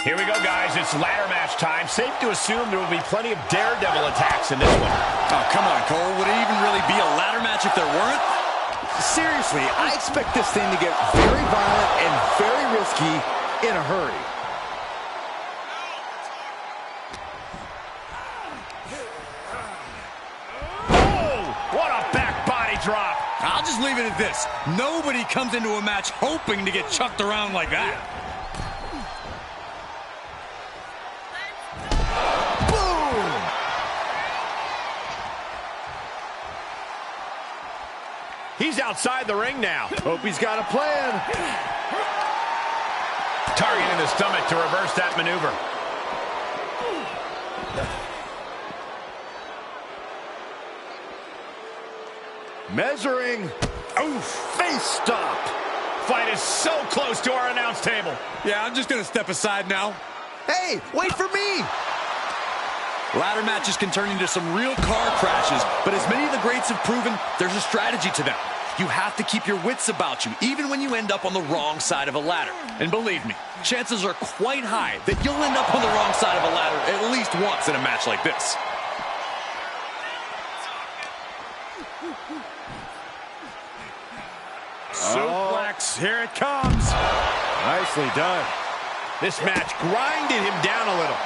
Here we go, guys. It's ladder match time. Safe to assume there will be plenty of daredevil attacks in this one. Oh, come on, Cole. Would it even really be a ladder match if there weren't? Seriously, I expect this thing to get very violent and very risky in a hurry. Oh, what a back body drop. I'll just leave it at this. Nobody comes into a match hoping to get chucked around like that. He's outside the ring now. Hope he's got a plan. Targeting the stomach to reverse that maneuver. Measuring. Oof, face stop. Fight is so close to our announce table. Yeah, I'm just going to step aside now. Hey, wait for me. Ladder matches can turn into some real car crashes, but as many of the greats have proven, there's a strategy to them. You have to keep your wits about you, even when you end up on the wrong side of a ladder. And believe me, chances are quite high that you'll end up on the wrong side of a ladder at least once in a match like this. Suplex, here it comes. Nicely done. This match grinded him down a little.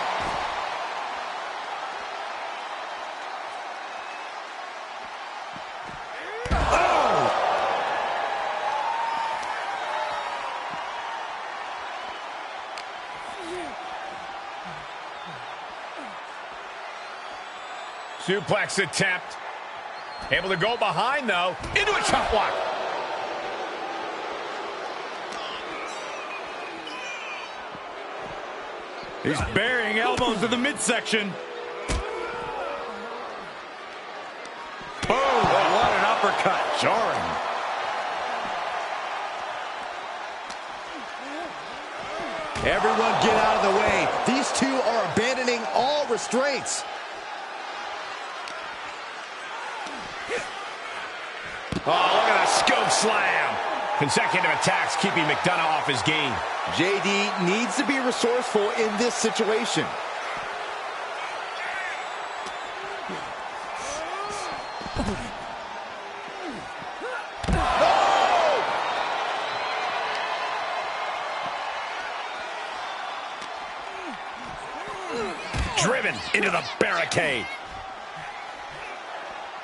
Suplex attempt. Able to go behind, though. Into a chop block. He's burying elbows to the midsection. Boom! What an uppercut. Jarring. Everyone get out of the way. These two are abandoning all restraints. Oh, look at that scope slam. Consecutive attacks keeping McDonough off his game. JD needs to be resourceful in this situation. Driven into the barricade.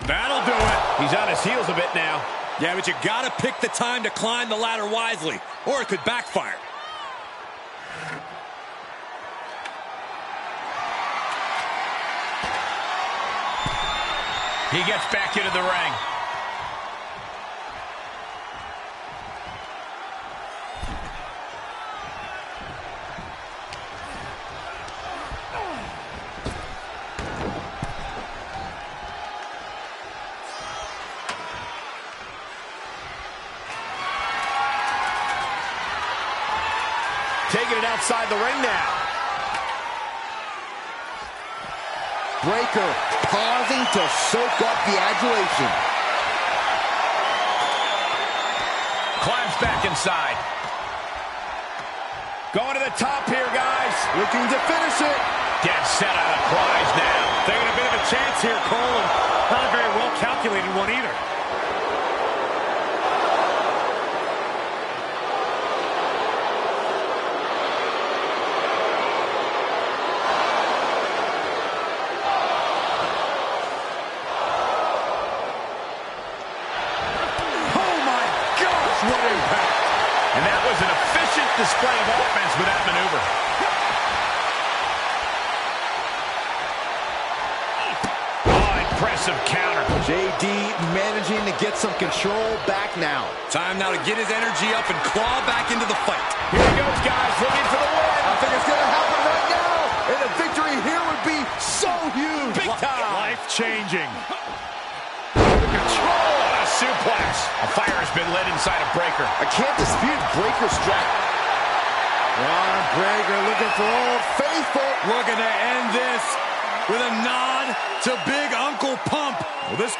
That'll do it. He's on his heels a bit now. Yeah, but you gotta pick the time to climb the ladder wisely, or it could backfire. He gets back into the ring. Taking it outside the ring now. Breaker pausing to soak up the adulation. Climbs back inside. Going to the top here, guys. Looking to finish it. Dead set on a prize now. Taking a bit of a chance here, Cole, and not a very well calculated one either. What impact. And that was an efficient display of offense with that maneuver. Oh, impressive counter. JD managing to get some control back now. Time now to get his energy up and claw back into the fight. Here he goes, guys, looking for the win. I think it's going to happen right now. And a victory here would be so huge. Big time. Life-changing. Control. Suplex. A fire has been lit inside of Breaker. I can't dispute Breaker's strategy. Ron Breaker looking for Old Faithful. Looking to end this with a nod to Big Uncle Pump.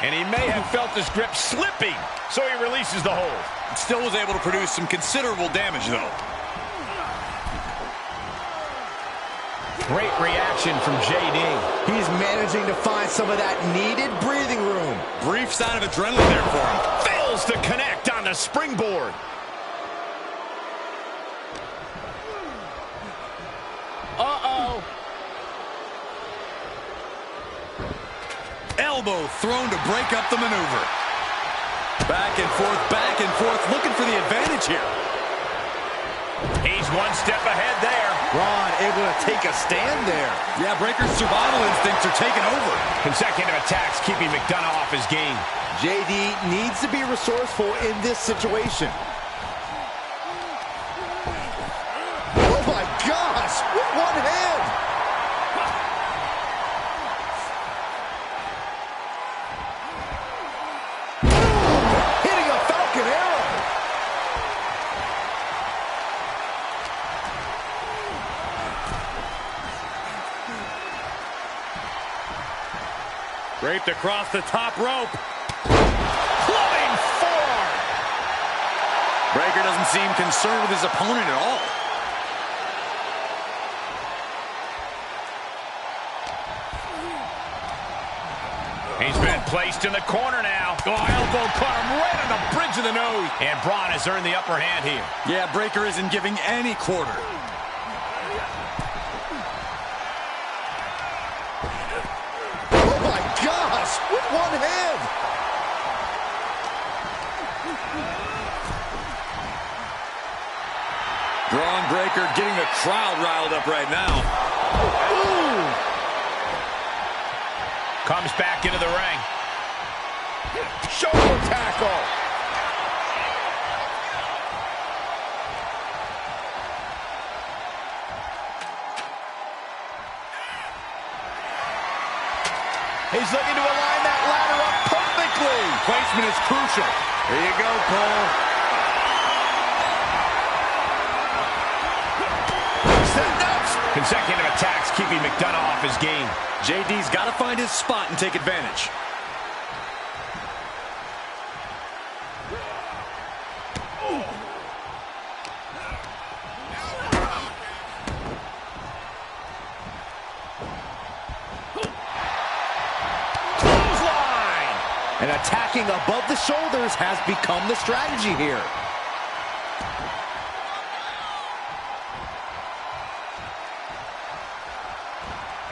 And he may have felt his grip slipping, so he releases the hold. Still was able to produce some considerable damage, though. Great reaction from JD. He's managing to find some of that needed breathing room. Brief sign of adrenaline there for him. Fails to connect on the springboard. Uh-oh. Elbow thrown to break up the maneuver. Back and forth, looking for the advantage here. He's one step ahead there. Braun able to take a stand there. Yeah, Breaker's survival instincts are taking over. Consecutive attacks keeping McDonough off his game. JD needs to be resourceful in this situation. Oh my gosh, with one hand. Hitting a Falcon Arrow. Draped across the top rope. Clubbing forearm. Breaker doesn't seem concerned with his opponent at all. He's been placed in the corner now. Oh, elbow caught him right on the bridge of the nose. And Braun has earned the upper hand here. Yeah, Breaker isn't giving any quarter. Oh my gosh, with one hand. Braun Breaker getting the crowd riled up right now. Ooh. Comes back into the ring. Shoulder tackle. He's looking to align that ladder up perfectly. Placement is crucial. Here you go, Cole. Setting up. Consecutive attacks keeping McDonough off his game. JD's got to find his spot and take advantage. Clothesline. And attacking above the shoulders has become the strategy here.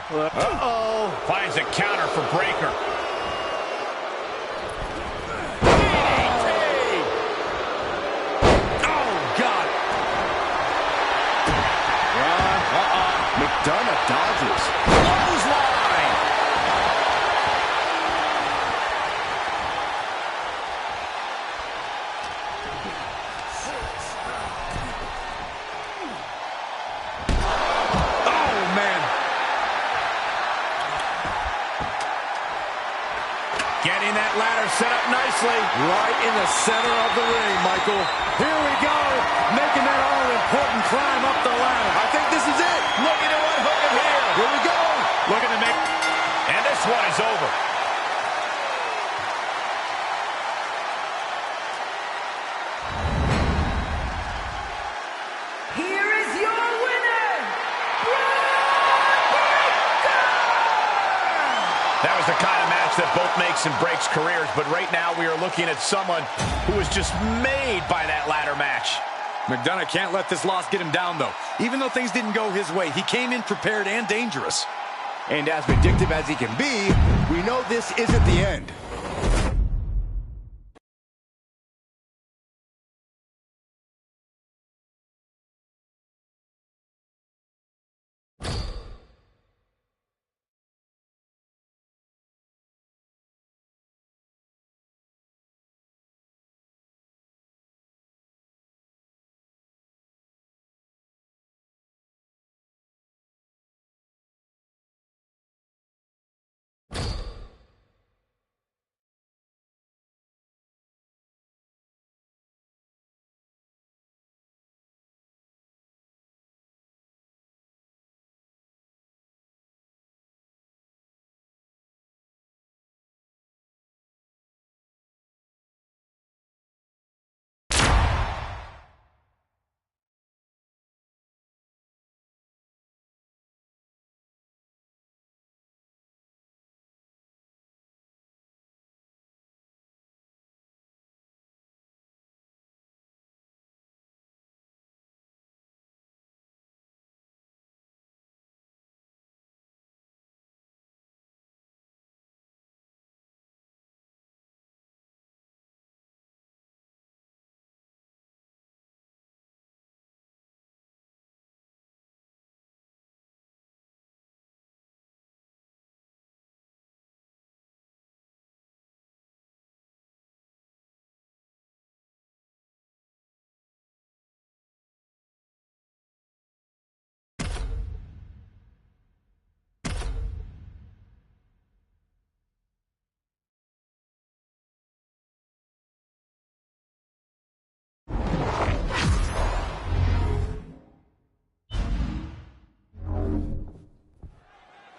Uh-oh. Finds a counter for Breaker. McDonough dodges. Clothesline. Oh, man. Getting that ladder set up nicely. Right in the center of the ring, Michael. Here we go, making that all-important climb up the ladder. I think this is it. Looking to unhook him here. Here we go. Looking to make... And this one is over. Here is your winner, That was the kind of match that both makes and breaks careers, but right now we are looking at someone who was just made by that ladder match. McDonough can't let this loss get him down, though. Even though things didn't go his way, he came in prepared and dangerous. And as vindictive as he can be, we know this isn't the end.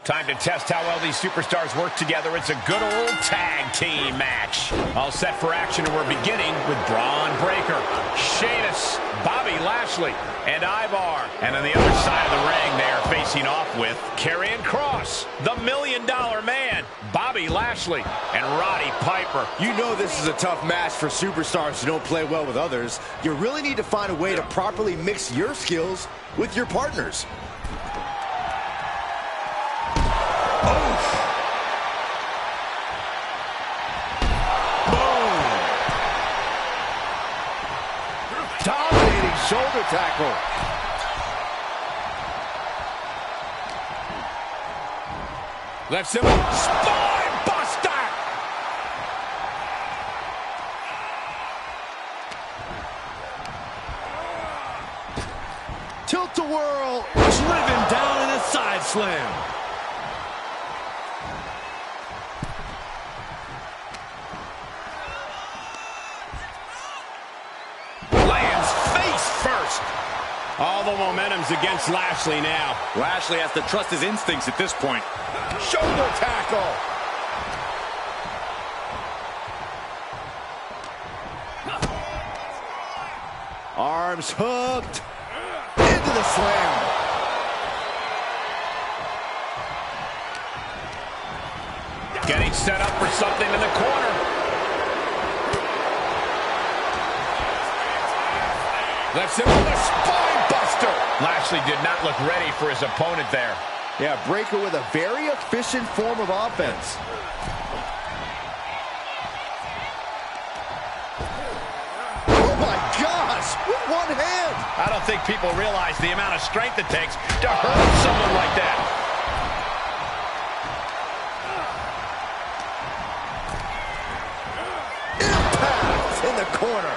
Time to test how well these superstars work together. It's a good old tag team match. All set for action, and we're beginning with Braun Breaker, Sheamus, Bobby Lashley, and Ivar. And on the other side of the ring, they are facing off with Karrion Kross, the $1 Million Man, Bobby Lashley, and Roddy Piper. You know this is a tough match for superstars who don't play well with others. You really need to find a way to properly mix your skills with your partners. Dominating shoulder tackle. Left him up. Spine buster. Tilt-a-whirl. Driven down in a side slam. Lands face first. All the momentum's against Lashley now. Lashley has to trust his instincts at this point. Shoulder tackle. Arms hooked. Into the slam. Getting set up for something in the corner. Left him with a spine buster. Lashley did not look ready for his opponent there. Yeah, Breaker with a very efficient form of offense. Oh my gosh, with one hand. I don't think people realize the amount of strength it takes to hurt someone like that. Impact in the corner.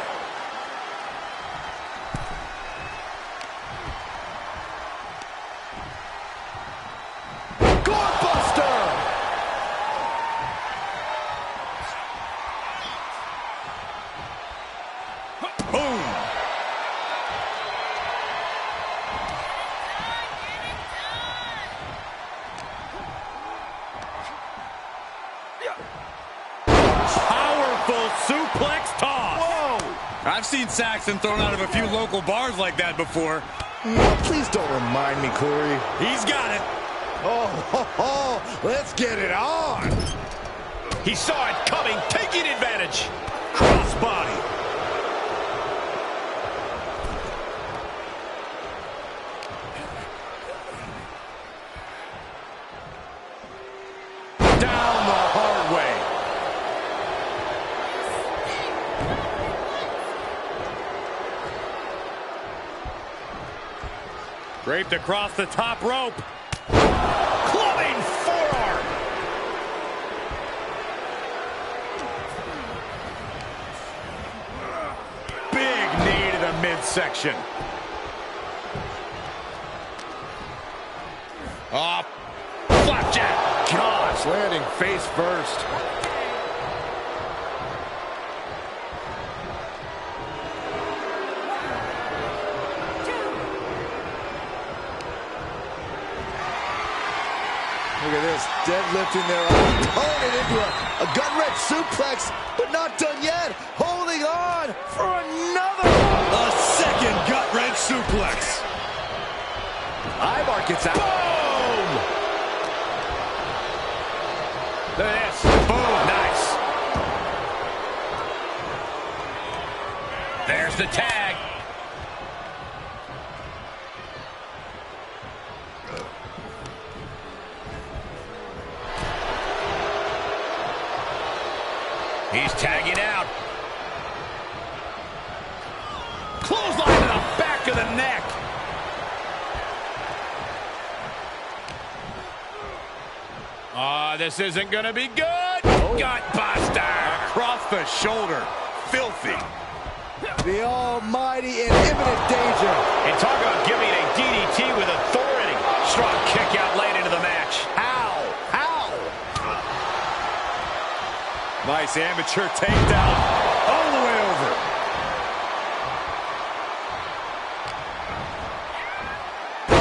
Powerful suplex toss. Whoa! I've seen Saxton thrown out of a few local bars like that before. Please don't remind me, Corey. He's got it. Let's get it on. He saw it coming, taking advantage. Crossbody. Down the hard way. Draped across the top rope. Clubbing forearm. Big knee to the midsection. Oh, flapjack. Gosh, landing face first. Look at this, deadlifting their opponent into a gut-wrench suplex, but not done yet. Holding on for another. A second gut-wrench suplex. Ivar gets out. Boom! Look at this. Boom. Nice. There's the tag. He's tagging out. Clothesline to the back of the neck. This isn't going to be good. Oh. Gutbuster. Across the shoulder. Filthy. The almighty and imminent danger. And talk about giving a DDT with authority. Strong kick out late into the match. Ow! Ow! Nice amateur takedown. All the way over.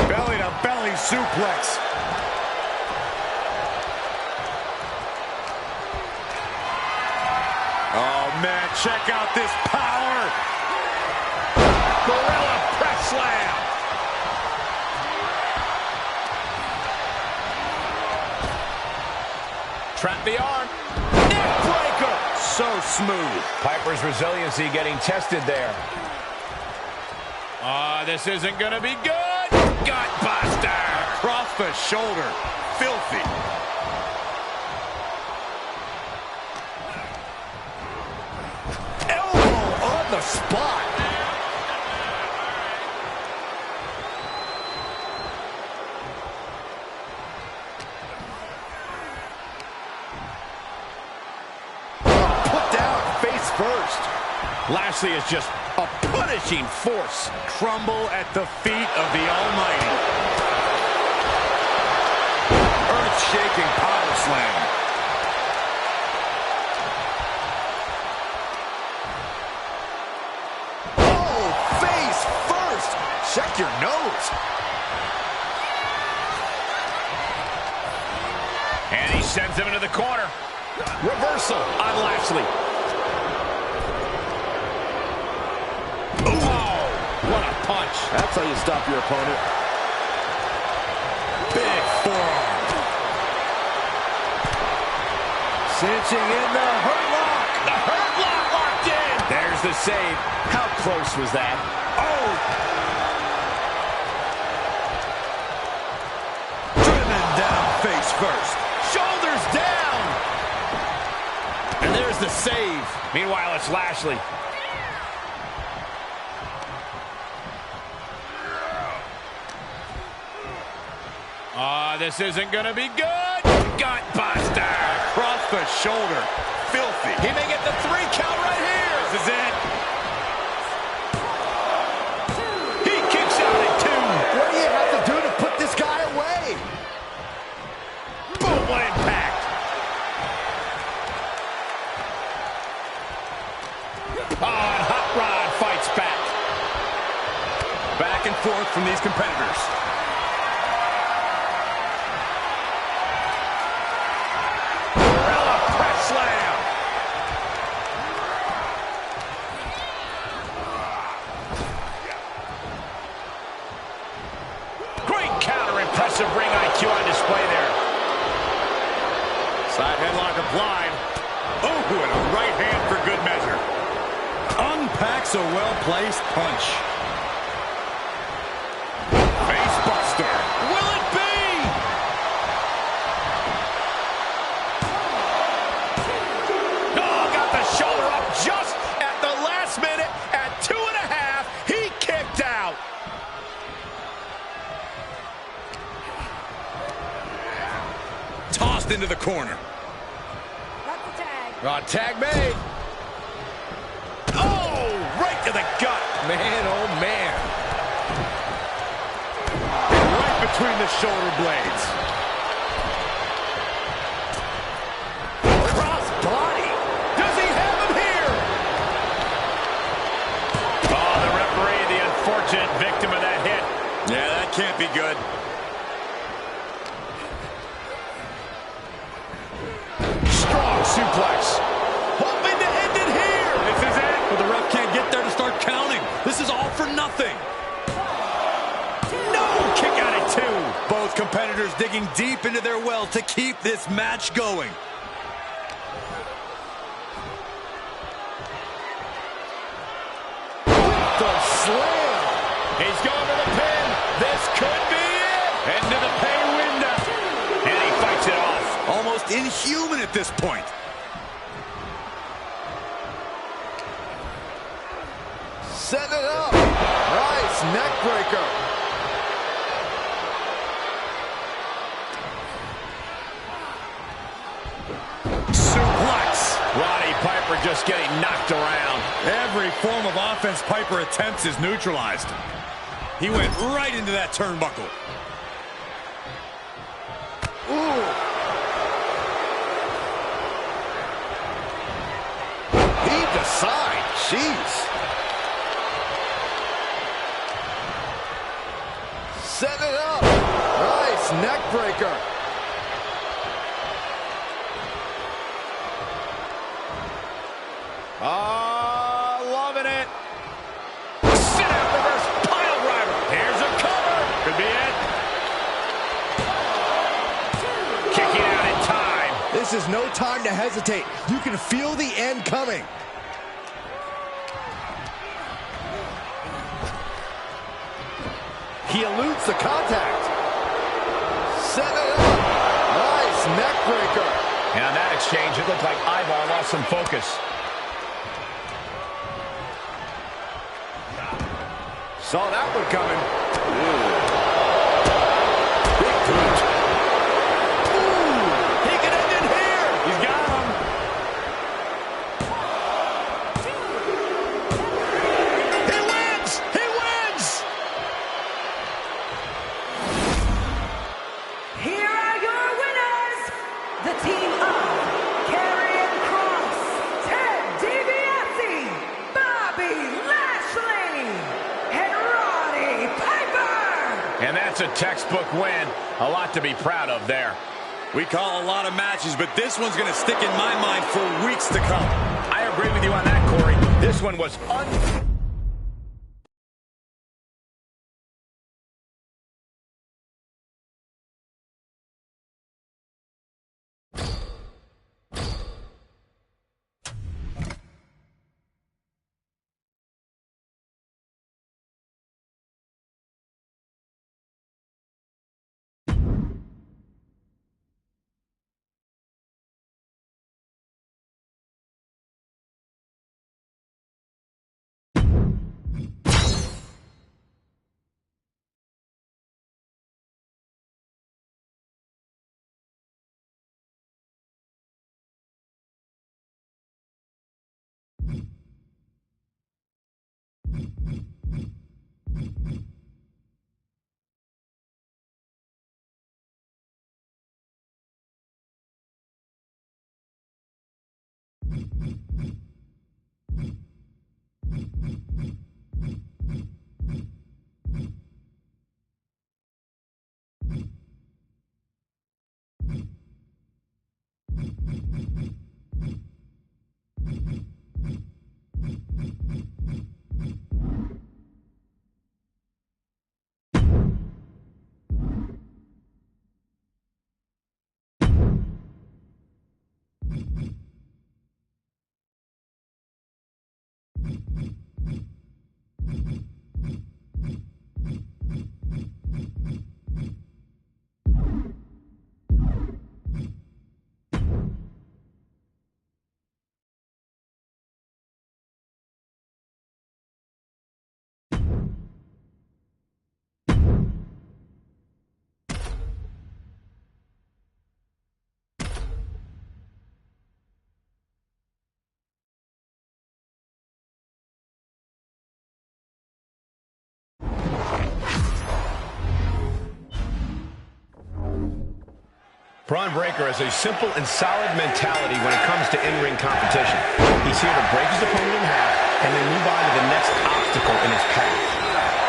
Belly to belly suplex. man, check out this power. Gorilla press slam. Trap the arm. Neck breaker. So smooth. Piper's resiliency getting tested there. This isn't going to be good. Gut buster. Across the shoulder. Filthy. Elbow on the spot. Put down face first. Lashley is just a punishing force. Crumble at the feet of the Almighty. Earth-shaking power slam. Oh, face first. Check your nose. And he sends him into the corner. Reversal on Lashley. Oh, what a punch. That's how you stop your opponent. Big forearm. Cinching in the hurt lock. The hurt lock locked in. There's the save. How close was that? Oh! Driven down face first. Shoulders down. And there's the save. Meanwhile, it's Lashley. This isn't going to be good. Gut buster. Across the shoulder. Filthy. He may get the 3 count right here. This is it. He kicks out at 2. What do you have to do to put this guy away? Boom, what impact. And Hot Rod fights back. Back and forth from these competitors. Gorilla press slam. Great counter, impressive ring IQ on display there. Side headlock applied. Oh, and a right hand for good measure. Unpacks a well-placed punch. Face buster. Will it be? Oh, got the shoulder up just at the last minute. At 2.5, he kicked out. Tossed into the corner. That's the tag. Tag made. Oh, right to the gut. Man, oh man. Right between the shoulder blades. Cross body. Does he have him here? Oh, the referee, the unfortunate victim of that hit. Yeah, that can't be good. Strong suplex. Hoping to end it here. This is it. But the ref can't get there to start counting. This is all for nothing. No, kick out at 2. Both competitors digging deep into their well to keep this match going. The slam. He's going for the pin. This could be it. Into the pay window. And he fights it off. Almost inhuman at this point. Set it up. Nice neck breaker. Suplex. Roddy Piper just getting knocked around. Every form of offense Piper attempts is neutralized. He went right into that turnbuckle. Ooh. Heave the side. Jeez. Set it up. Nice neck breaker. is no time to hesitate. You can feel the end coming. He eludes the contact. Set it up. Nice neck breaker. And on that exchange, it looked like Eyeball lost some focus. Saw that one coming. Big boot. He can end it here. He's got him. He wins. He wins. Here are your winners, the team of Karrion Kross, Ted DiBiase, Bobby Lashley, and Roddy Piper. And that's a textbook win. A lot to be proud of there. We call a lot of matches, but this one's going to stick in my mind for weeks to come. I agree with you on that, Corey. This one was Braun Breaker has a simple and solid mentality when it comes to in-ring competition. He's here to break his opponent in half and then move on to the next obstacle in his path.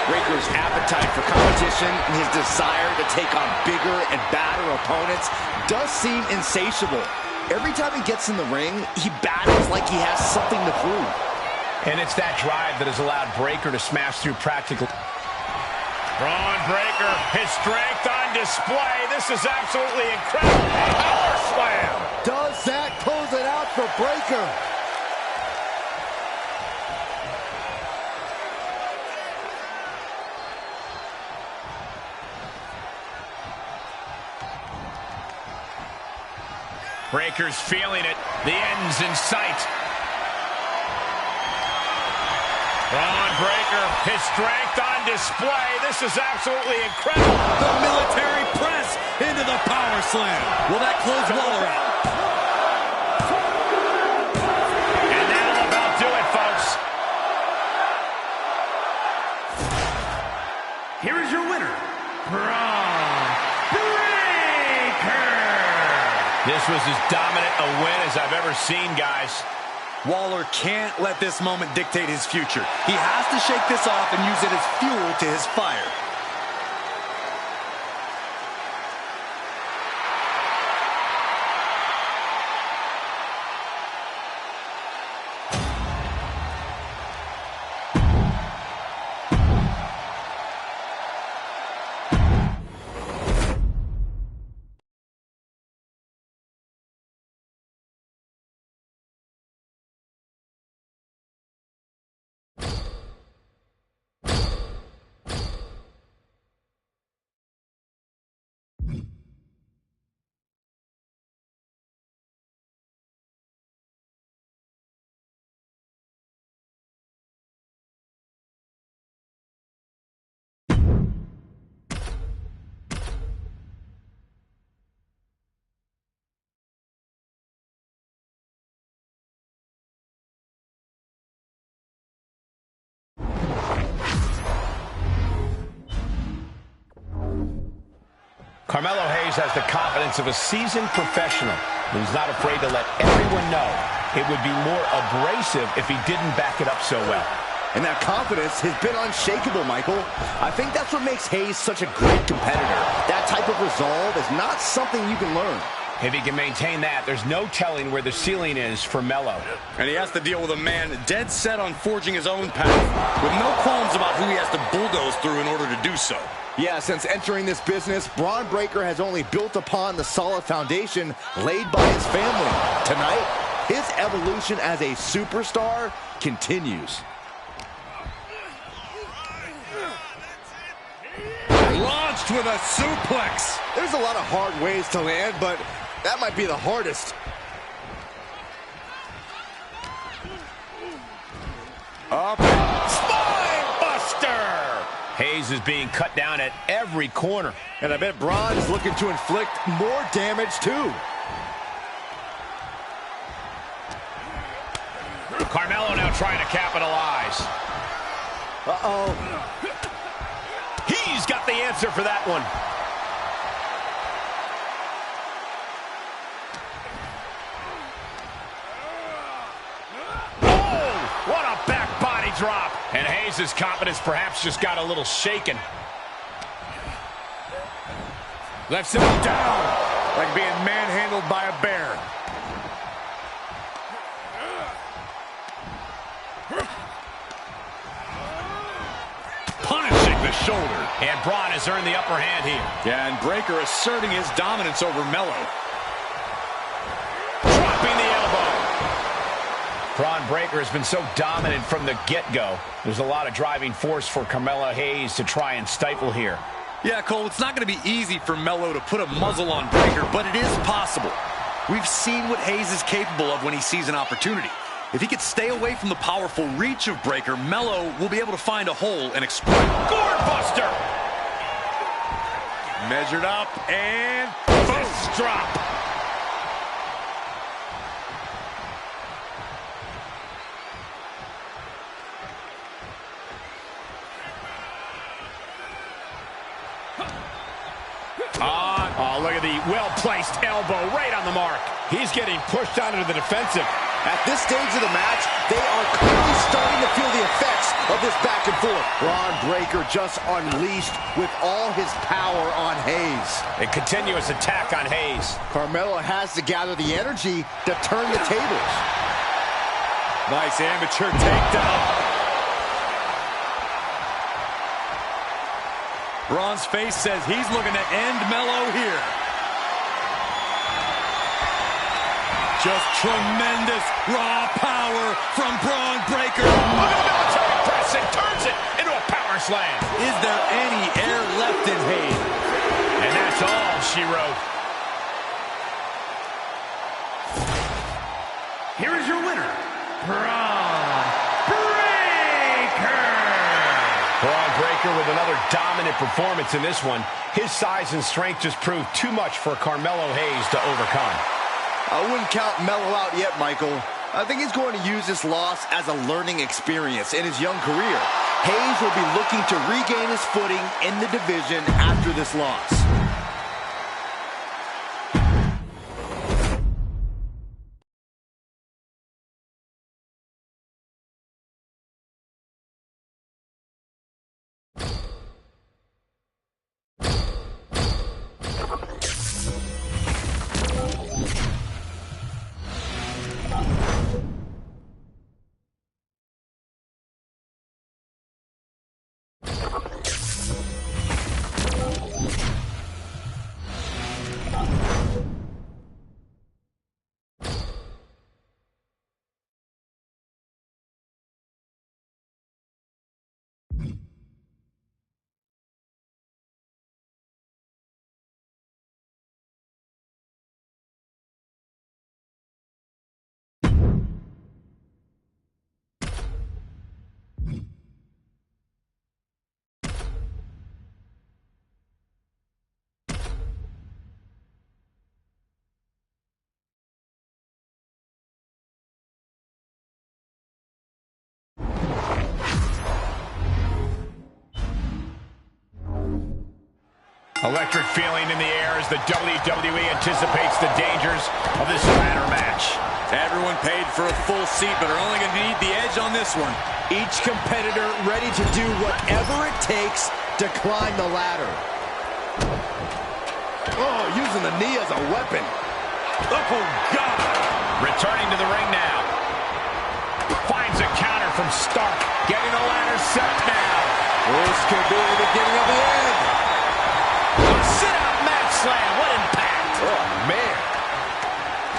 Breaker's appetite for competition and his desire to take on bigger and badder opponents does seem insatiable. Every time he gets in the ring, he battles like he has something to prove. And it's that drive that has allowed Breaker to smash through practically. Braun Breaker, his strength on display. This is absolutely incredible. Power slam. Does that close it out for Breaker? Breaker's feeling it. The end's in sight. Braun Breaker, his strength on display. This is absolutely incredible. The military press into the power slam. Will that close Waller out? And that'll about do it, folks. Here is your winner, Braun Breaker. This was as dominant a win as I've ever seen, guys. Waller can't let this moment dictate his future. He has to shake this off and use it as fuel to his fire. Carmelo Hayes has the confidence of a seasoned professional who's not afraid to let everyone know it would be more abrasive if he didn't back it up so well. And that confidence has been unshakable, Michael. I think that's what makes Hayes such a great competitor. That type of resolve is not something you can learn. If he can maintain that, there's no telling where the ceiling is for Melo. And he has to deal with a man dead set on forging his own path, with no qualms about who he has to bulldoze through in order to do so. Yeah, since entering this business, Bron Breakker has only built upon the solid foundation laid by his family. Tonight, his evolution as a superstar continues. Launched with a suplex. There's a lot of hard ways to land, but that might be the hardest. Up. Spine buster! Hayes is being cut down at every corner. And I bet Bron is looking to inflict more damage, too. Carmelo now trying to capitalize. Uh-oh. He's got the answer for that one. Oh, what a back body drop. And Hayes' confidence perhaps just got a little shaken. Left him down like being manhandled by a bear. Punishing the shoulder. And Braun has earned the upper hand here. Yeah, and Breakker asserting his dominance over Melo. Dropping the elbow. Braun Breakker has been so dominant from the get-go. There's a lot of driving force for Carmelo Hayes to try and stifle here. Yeah, Cole, it's not going to be easy for Melo to put a muzzle on Breakker, but it is possible. We've seen what Hayes is capable of when he sees an opportunity. If he could stay away from the powerful reach of Breakker, Melo will be able to find a hole and exploit. Gourd buster! Measured up and Fist drop! Oh, look at the well-placed elbow right on the mark. He's getting pushed onto the defensive. At this stage of the match, they are clearly starting to feel the effects of this back and forth. Bron Breakker just unleashed with all his power on Hayes. A continuous attack on Hayes. Carmelo has to gather the energy to turn the tables. Nice amateur takedown. Braun's face says he's looking to end Melo here. Just tremendous raw power from Bron Breakker. Look at the military press. It turns it into a power slam. Is there any air left in Hayes? And that's all she wrote. here is your winner, Bron Breakker. Bron Breakker with another dominant performance in this one. His size and strength just proved too much for Carmelo Hayes to overcome. I wouldn't count Melo out yet, Michael. I think he's going to use this loss as a learning experience in his young career. Hayes will be looking to regain his footing in the division after this loss. Electric feeling in the air as the WWE anticipates the dangers of this ladder match. Everyone paid for a full seat, but are only going to need the edge on this one. Each competitor ready to do whatever it takes to climb the ladder. Oh, using the knee as a weapon. Oh, God. Returning to the ring now. Finds a counter from Stark. Getting the ladder set now. This could be the beginning of the end. Sit-out mat slam. What impact. Oh, man.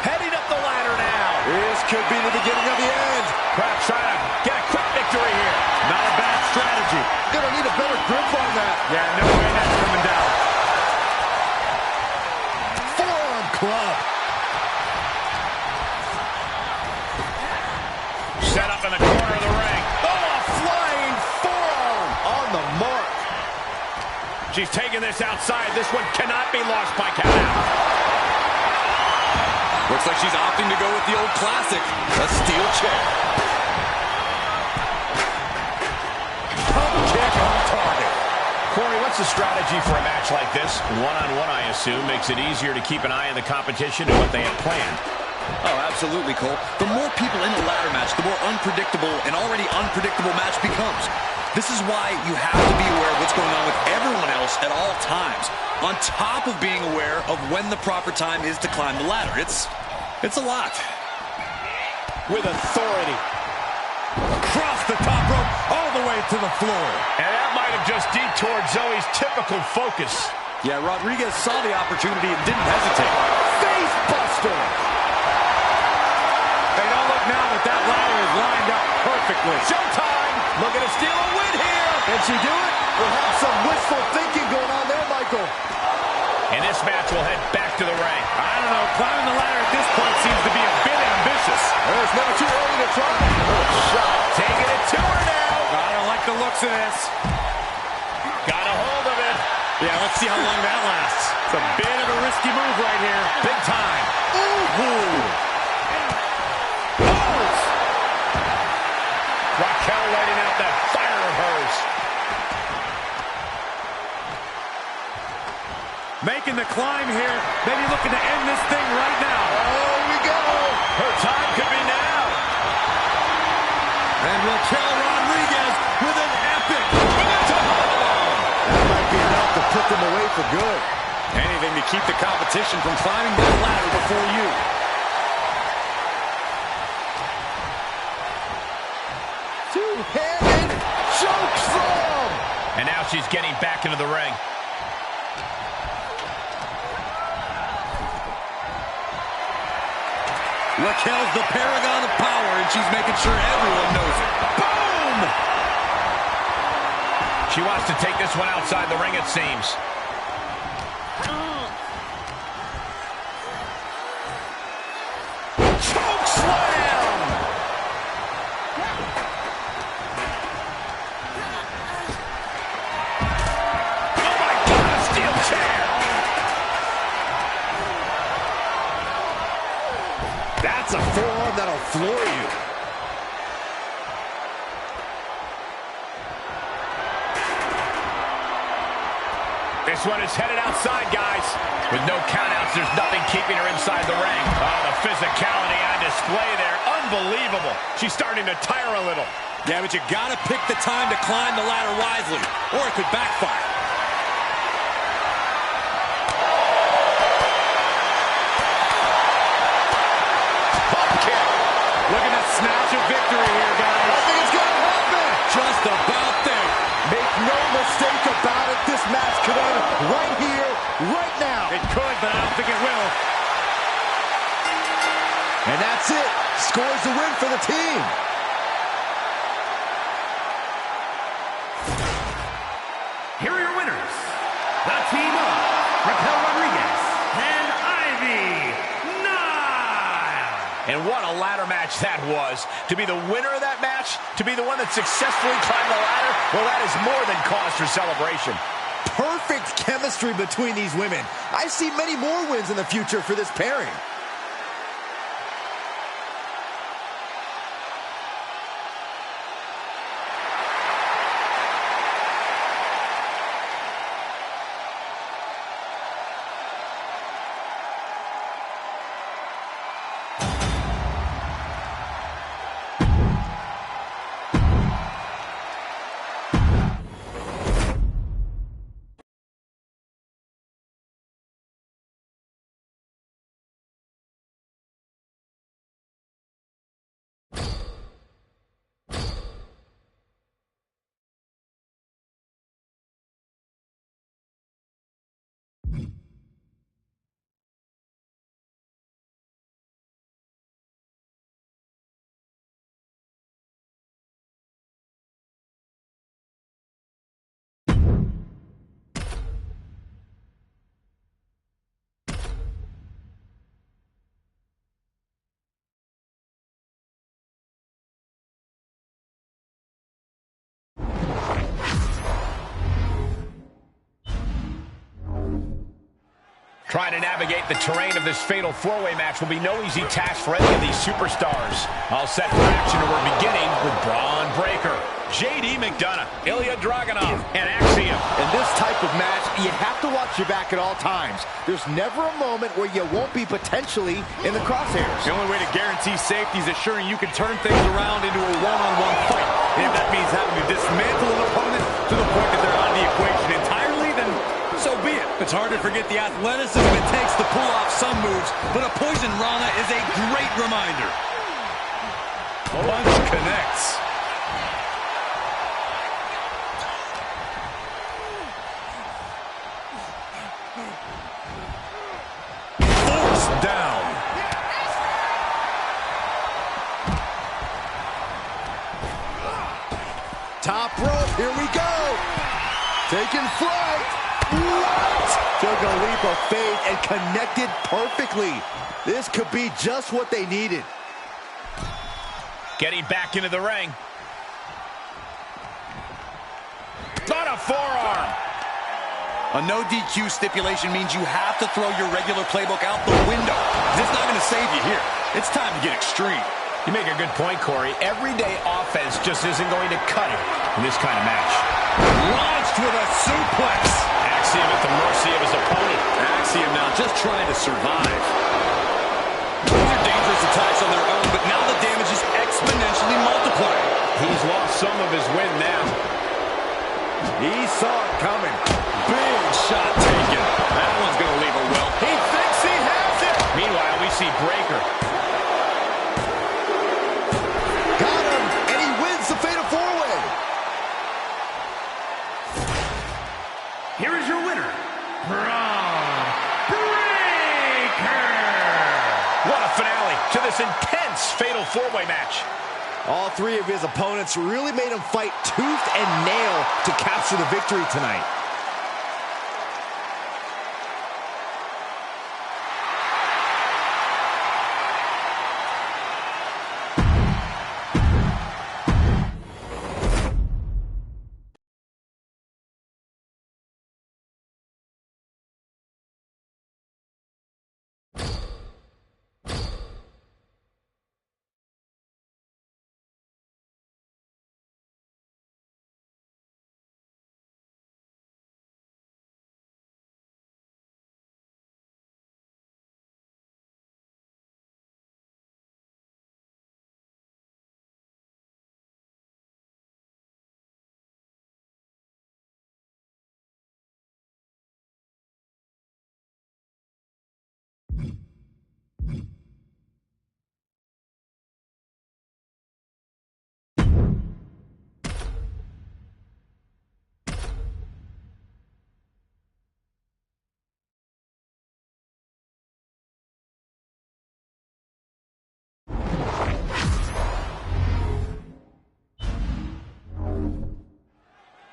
Heading up the ladder now. This could be the beginning of the end. Perhaps trying to get a quick victory here. Not a bad strategy. Gonna need a better grip on that. Yeah, no way that's coming down. Forearm club. Set up in the corner of the ring. Oh, a flying forearm on the mark. She's taking this outside. This one cannot be lost by countout. Looks like she's opting to go with the old classic, a steel chair. Pump kick on target. Corey, what's the strategy for a match like this? One-on-one, I assume, makes it easier to keep an eye on the competition and what they have planned. Oh, absolutely, Cole. The more people in the ladder match, the more unpredictable an already unpredictable match becomes. This is why you have to be aware of what's going on with everyone else at all times, on top of being aware of when the proper time is to climb the ladder. It's a lot. With authority. Across the top rope, all the way to the floor. And that might have just detoured Zoe's typical focus. Yeah, Rodriguez saw the opportunity and didn't hesitate. Face buster. Hey, don't look now that that ladder is lined up perfectly. Showtime! Looking to steal a win here. Can she do it? We'll have some wishful thinking going on there, Michael. And this match will head back to the ring. I don't know, climbing the ladder at this point seems to be a bit ambitious. It's never too early to try. Oh, shot. Taking it to her now. I don't like the looks of this. Got a hold of it. Yeah, let's see how long that lasts. It's a bit of a risky move right here. Big time. Ooh. Raquel letting out that fire of hers. Making the climb here. Maybe looking to end this thing right now. Oh, we go. Her time could be now. And Raquel Rodriguez with an epic. That might be enough to put them away for good. Anything to keep the competition from climbing that ladder before you. Two-handed choke slam. And now she's getting back into the ring. Raquel's the paragon of power, and she's making sure everyone knows it. Boom! She wants to take this one outside the ring, it seems. Choke slam. Oh my God, a steel chair! That's a forearm that'll floor you. This one is headed outside, guys. With no countouts, there's nothing keeping her inside the ring. Oh, the physicality on display there. Unbelievable. She's starting to tire a little. Yeah, but you gotta pick the time to climb the ladder wisely, or it could backfire. Pump kick. Looking to snatch a victory here, guys. I think it's gonna happen. Just about there. Make no mistake about it. This match could end right here, right now. It could, but I don't think it will. And that's it. Scores the win for the team. Here are your winners, the team of Raquel Rodriguez and Ivy Nile. And what a ladder match that was. To be the winner of that match, to be the one that successfully climbed the ladder, well, that is more than cause for celebration. Perfect chemistry between these women. I see many more wins in the future for this pairing. Trying to navigate the terrain of this fatal four-way match will be no easy task for any of these superstars. All set for action, and we're beginning with Braun Breaker, JD McDonough, Ilya Dragunov, and Axiom. In this type of match, you have to watch your back at all times. There's never a moment where you won't be potentially in the crosshairs. The only way to guarantee safety is assuring you can turn things around into a one-on-one fight. And if that means having to dismantle an opponent to the point that they're out of the equation entirely, then so be it. It's hard to forget the athleticism it takes to pull off some moves, but a poison Rana is a great reminder. Punch connects. Forced down. Top rope, here we go. Taking flight. What? Took a leap of faith and connected perfectly. This could be just what they needed. Getting back into the ring. On a forearm. A no DQ stipulation means you have to throw your regular playbook out the window. It's not going to save you here. It's time to get extreme. You make a good point, Corey. Everyday offense just isn't going to cut it in this kind of match. Launched with a suplex. Axiom at the mercy of his opponent. Axiom now just trying to survive. Those are dangerous attacks on their own, but now the damage is exponentially multiplied. He's lost some of his wind now. He saw it coming. Big shot taken. That one's going to leave a welt. He thinks he has it. Meanwhile, we see Breaker. Got him, and he wins the Fatal 4-Way. Here is your winner, Braun Breaker. What a finale to this intense Fatal 4-Way match. All three of his opponents really made him fight tooth and nail to capture the victory tonight.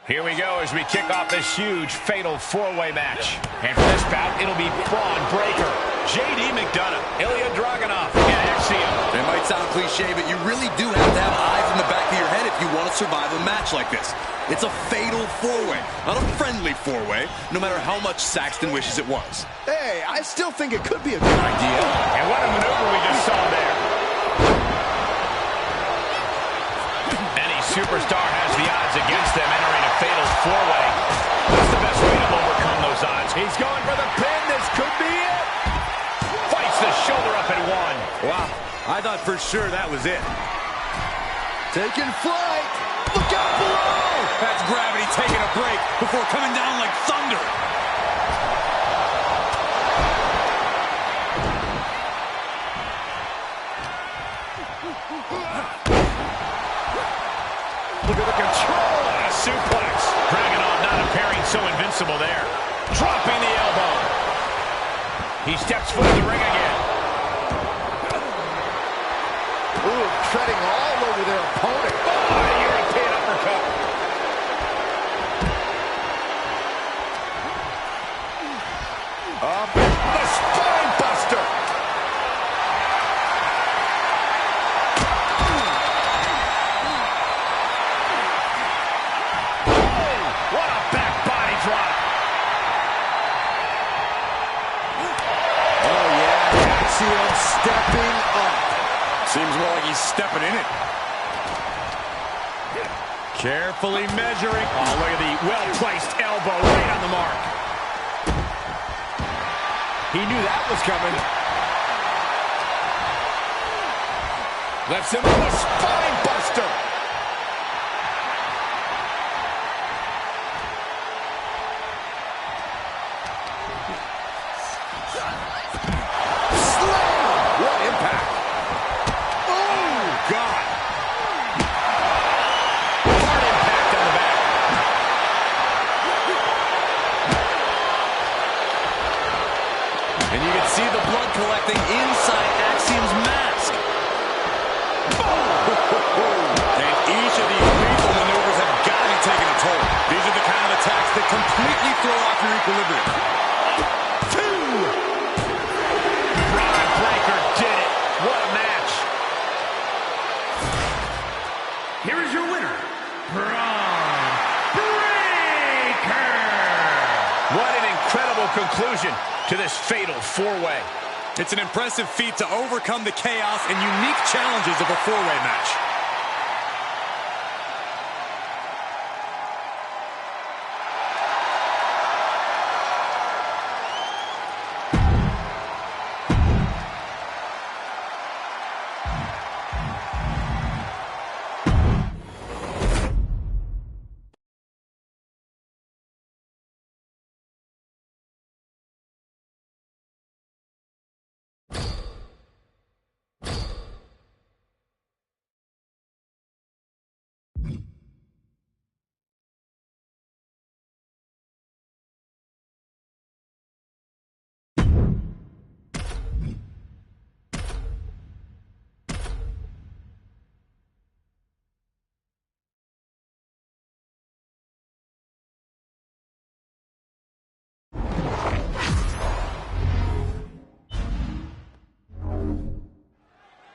Here we go as we kick off this huge Fatal 4-Way match. And for this bout, it'll be Braun Breaker, JD McDonough, Ilya Dragunov, and Axiom. It might sound cliche, but you really do have to have eyes in the back of your head if you want to survive a match like this. It's a Fatal 4-Way, not a friendly 4-Way, no matter how much Saxton wishes it was. Hey, I still think it could be a good idea. And what a maneuver we just saw there. Any superstar has the odds against them entering a Fatal 4-Way. What's the best way to overcome those odds? He's going for the pin. This could be it. Fights the shoulder up and one. Wow, I thought for sure that was it. Taking flight. Look out below. That's gravity taking a break before coming down like thunder. Look at the control and a suplex. Dragunov not appearing so invincible there. Dropping the elbow. He steps foot in the ring again. Ooh, treading all over their opponent. Oh, European uppercut. Up the spine buster. What a back body drop. Axiom stepping up. Seems more like he's stepping in it. Carefully measuring. Oh, look at the well-placed elbow right on the mark. He knew that was coming. Left him with a spine buster. Slam! What impact! Oh, God! Hard impact on the back. And you can see the blood collecting inside Axiom's mask. And each of these lethal maneuvers have got to be taking a toll. These are the kind of attacks that completely throw off your equilibrium. Braun Breaker did it. What a match. Here is your winner, Braun Breaker. What an incredible conclusion to this fatal four-way. It's an impressive feat to overcome the chaos and unique challenges of a four-way match.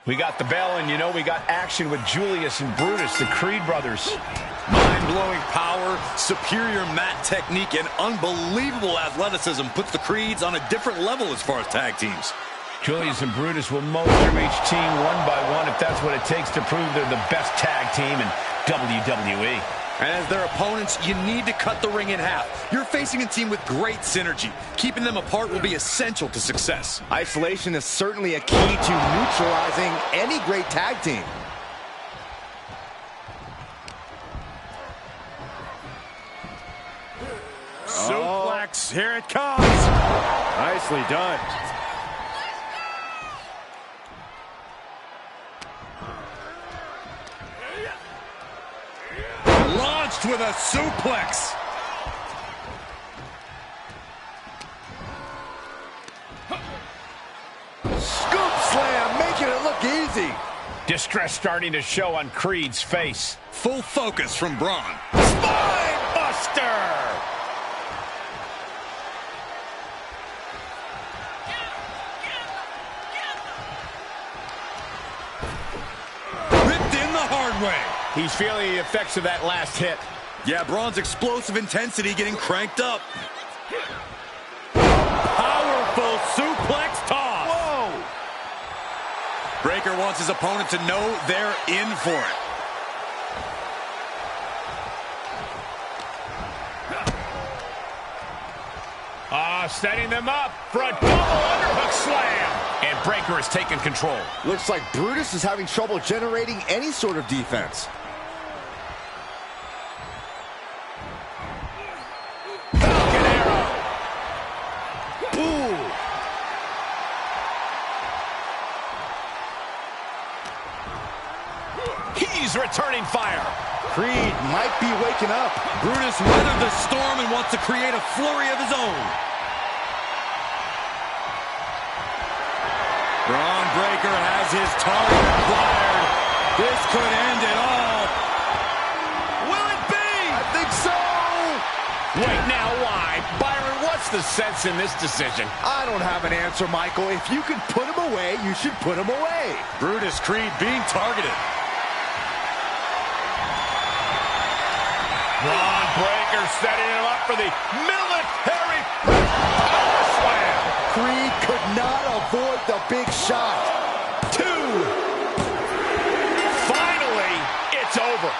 We got the bell, and you know we got action with Julius and Brutus, the Creed brothers. Mind-blowing power, superior mat technique, and unbelievable athleticism puts the Creeds on a different level as far as tag teams. Julius and Brutus will mow through each team one by one if that's what it takes to prove they're the best tag team in WWE. And as their opponents, you need to cut the ring in half. You're facing a team with great synergy. Keeping them apart will be essential to success. Isolation is certainly a key to neutralizing any great tag team. Suplex, here it comes. Nicely done. Launched with a suplex. Scoop slam, making it look easy. Distress starting to show on Creed's face. Full focus from Braun. Spine buster! Ripped in the hard way. He's feeling the effects of that last hit. Yeah, Braun's explosive intensity getting cranked up. Powerful suplex toss. Whoa! Breaker wants his opponent to know they're in for it. Setting them up for a double underhook slam. And Breaker has taken control. Looks like Brutus is having trouble generating any sort of defense. Falcon arrow. Ooh. He's returning fire. Creed might be waking up. Brutus weathered the storm and wants to create a flurry of his own. Braun Breaker has his target acquired. This could end it all. Will it be? I think so. Wait, now why? Byron, what's the sense in this decision? I don't have an answer, Michael. If you can put him away, you should put him away. Brutus Creed being targeted. Braun Breaker setting him up for the military power slam. Creed could not avoid the big shot. 2. Finally, it's over.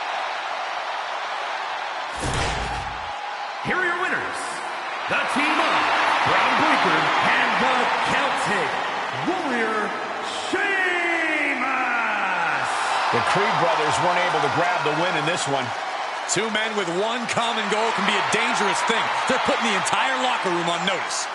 Here are your winners, the team of Bron Breakker and the Celtic Warrior, Sheamus. The Creed brothers weren't able to grab the win in this one. Two men with one common goal can be a dangerous thing. They're putting the entire locker room on notice.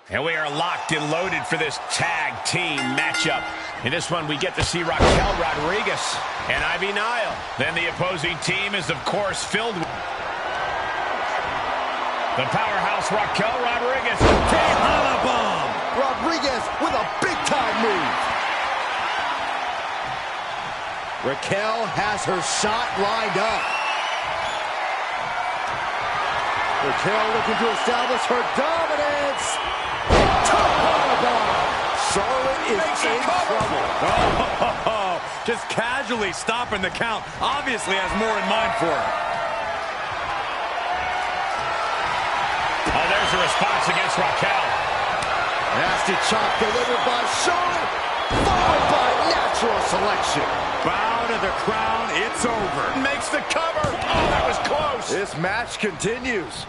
And we are locked and loaded for this tag team matchup. In this one, we get to see Raquel Rodriguez and Ivy Nile. Then the opposing team is, of course, filled with the powerhouse Raquel Rodriguez. Tejana bomb. Rodriguez with a big-time move. Raquel has her shot lined up. Raquel looking to establish her dominance. Charlotte is in trouble. Oh, just casually stopping the count. Obviously has more in mind for her. Oh, there's a response against Raquel. Nasty chop delivered by Charlotte, followed by natural selection. Bow to the crown, it's over. Makes the cover. Oh, that was close. This match continues.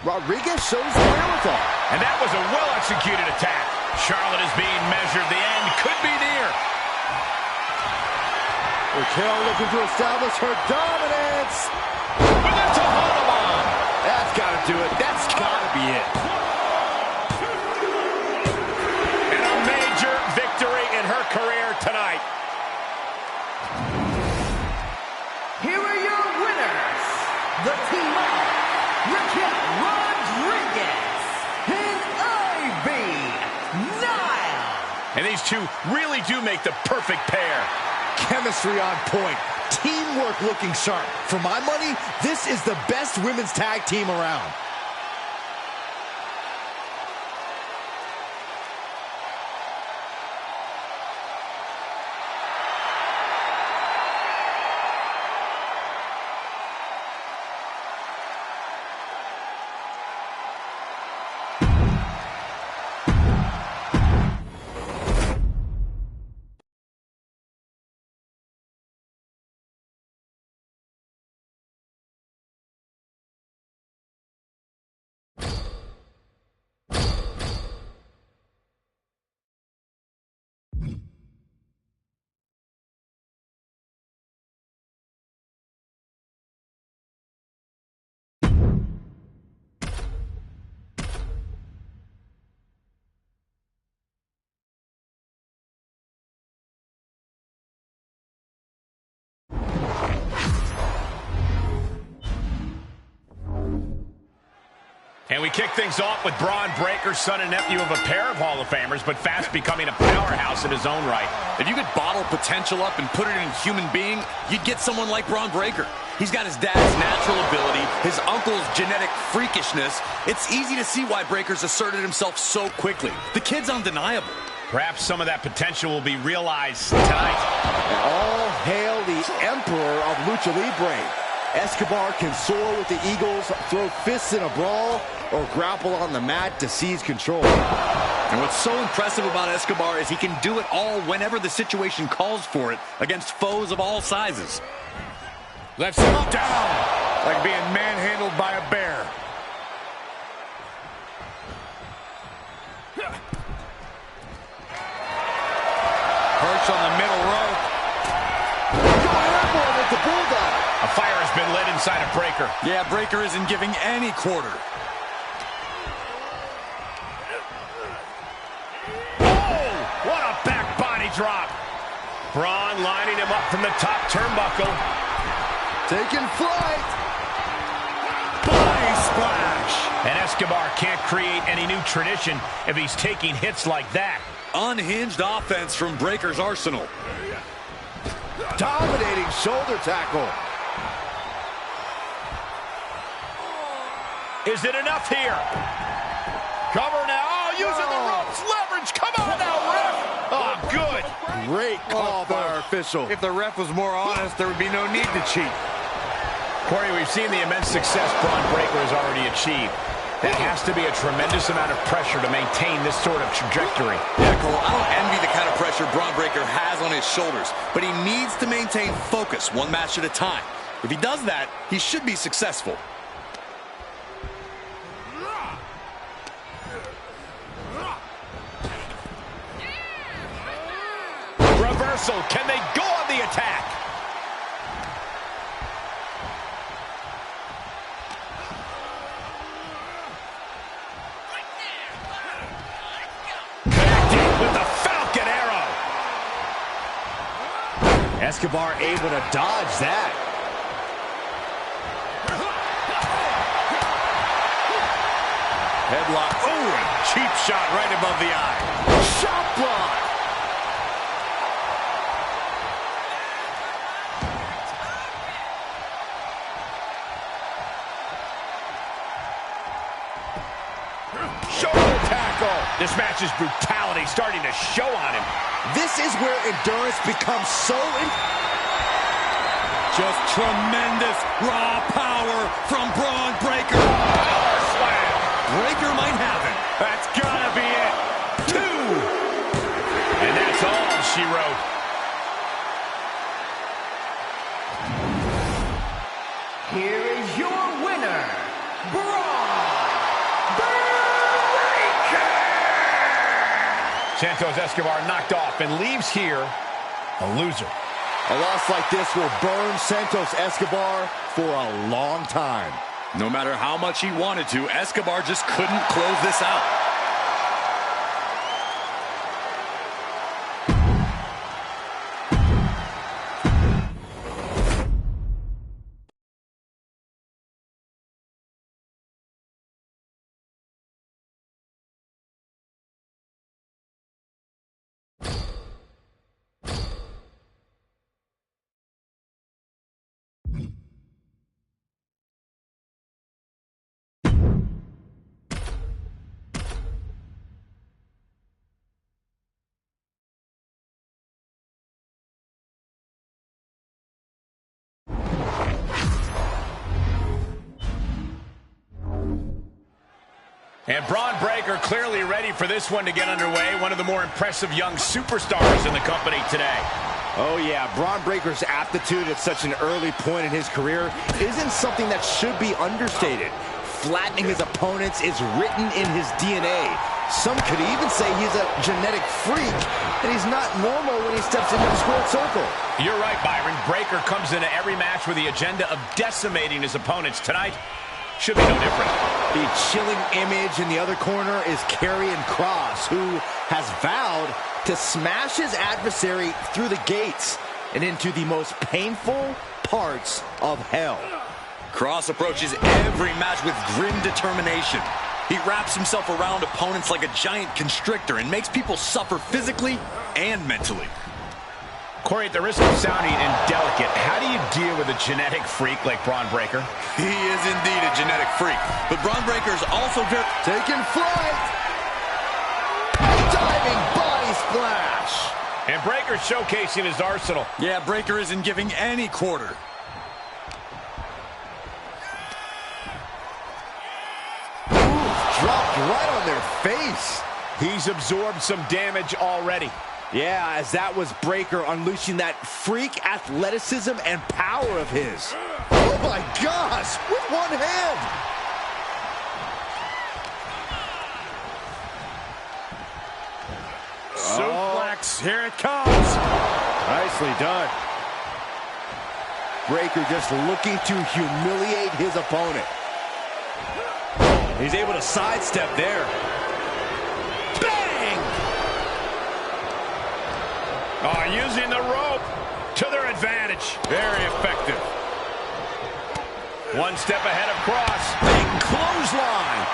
Rodriguez shows the wherewithal. And that was a well-executed attack. Charlotte is being measured. The end could be near. Raquel looking to establish her dominance. With a Tejana bomb. That's got to do it. That's got to be it. And a major victory in her career tonight. Here are your winners, the team of Raquel Rodriguez and Ivy Nile. And these two really do make the perfect pair. Chemistry on point. Teamwork looking sharp. For my money, this is the best women's tag team around. And we kick things off with Braun Breaker, son and nephew of a pair of Hall of Famers, but fast becoming a powerhouse in his own right. If you could bottle potential up and put it in a human being, you'd get someone like Braun Breaker. He's got his dad's natural ability, his uncle's genetic freakishness. It's easy to see why Breaker's asserted himself so quickly. The kid's undeniable. Perhaps some of that potential will be realized tonight. All hail the Emperor of Lucha Libre. Escobar can soar with the Eagles, throw fists in a brawl, or grapple on the mat to seize control. And what's so impressive about Escobar is he can do it all whenever the situation calls for it against foes of all sizes. Left him down, like being manhandled by a bear. Perch on the middle rope. With the bulldog. A fire has been lit inside of Breaker. Yeah, Breaker isn't giving any quarter. Oh, what a back body drop. Braun lining him up from the top turnbuckle. Taking flight. Body splash. And Escobar can't create any new tradition if he's taking hits like that. Unhinged offense from Breaker's arsenal. Dominating shoulder tackle. Is it enough here? Cover now. Oh, using the ropes. Leverage. Come on now, ref. Oh, good. Great call by our official. If the ref was more honest, there would be no need to cheat. Corey, we've seen the immense success Braun Breaker has already achieved. That has to be a tremendous amount of pressure to maintain this sort of trajectory. Yeah, Cole, I don't envy the kind of pressure Braun Breaker has on his shoulders, but he needs to maintain focus one match at a time. If he does that, he should be successful. Reversal. Can they go on the attack? Connecting with the Falcon Arrow. Escobar able to dodge that. Headlock. Oh, a cheap shot right above the eye. Shot block. Shoulder tackle. This match's brutality starting to show on him. This is where endurance becomes so Just tremendous raw power from Braun Breaker. Power slam. Breaker might have it. That's gotta be it. 2. And that's all she wrote. Here is your winner, Braun Breaker! Santos Escobar knocked off and leaves here a loser. A loss like this will burn Santos Escobar for a long time. No matter how much he wanted to, Escobar just couldn't close this out. And Braun Breaker clearly ready for this one to get underway. One of the more impressive young superstars in the company today. Oh yeah, Braun Breaker's aptitude at such an early point in his career isn't something that should be understated. Flattening his opponents is written in his DNA. Some could even say he's a genetic freak, and he's not normal when he steps into the squared circle. You're right, Byron. Breaker comes into every match with the agenda of decimating his opponents. Tonight should be no different. The chilling image in the other corner is Karrion Kross, who has vowed to smash his adversary through the gates and into the most painful parts of hell. Cross approaches every match with grim determination. He wraps himself around opponents like a giant constrictor and makes people suffer physically and mentally. Corey, at the risk of sounding indelicate, how do you deal with a genetic freak like Braun Breaker? He is indeed a genetic freak, but Braun Breaker is also very... Taking flight. Diving body splash. And Breaker showcasing his arsenal. Yeah, Breaker isn't giving any quarter. Dropped right on their face. He's absorbed some damage already. Yeah, as that was Breaker unleashing that freak athleticism and power of his. Oh my gosh, with one hand. Suplex, here it comes. Nicely done. Breaker just looking to humiliate his opponent. He's able to sidestep there. Bang! Oh, using the rope to their advantage. Very effective. One step ahead of Cross. Big clothesline.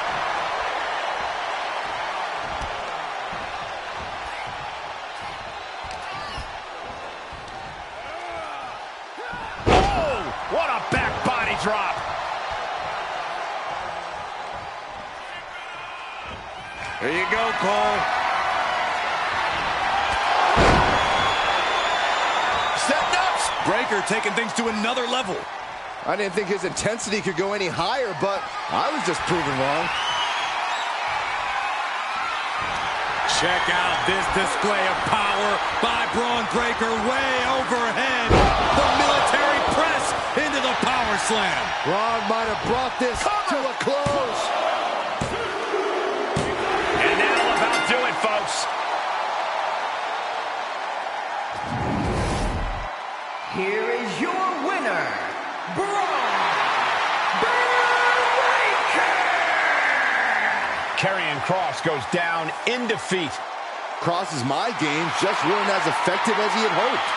Oh, what a back body drop. There you go, Cole. Step nuts. Breaker taking things to another level. I didn't think his intensity could go any higher, but I was just proven wrong. Check out this display of power by Braun Breaker way overhead. The military press into the power slam. Braun might have brought this to a close. And that'll about do it, folks. Here is your winner, Braun Breaker! Karrion Kross goes down in defeat. Cross's my game just weren't as effective as he had hoped.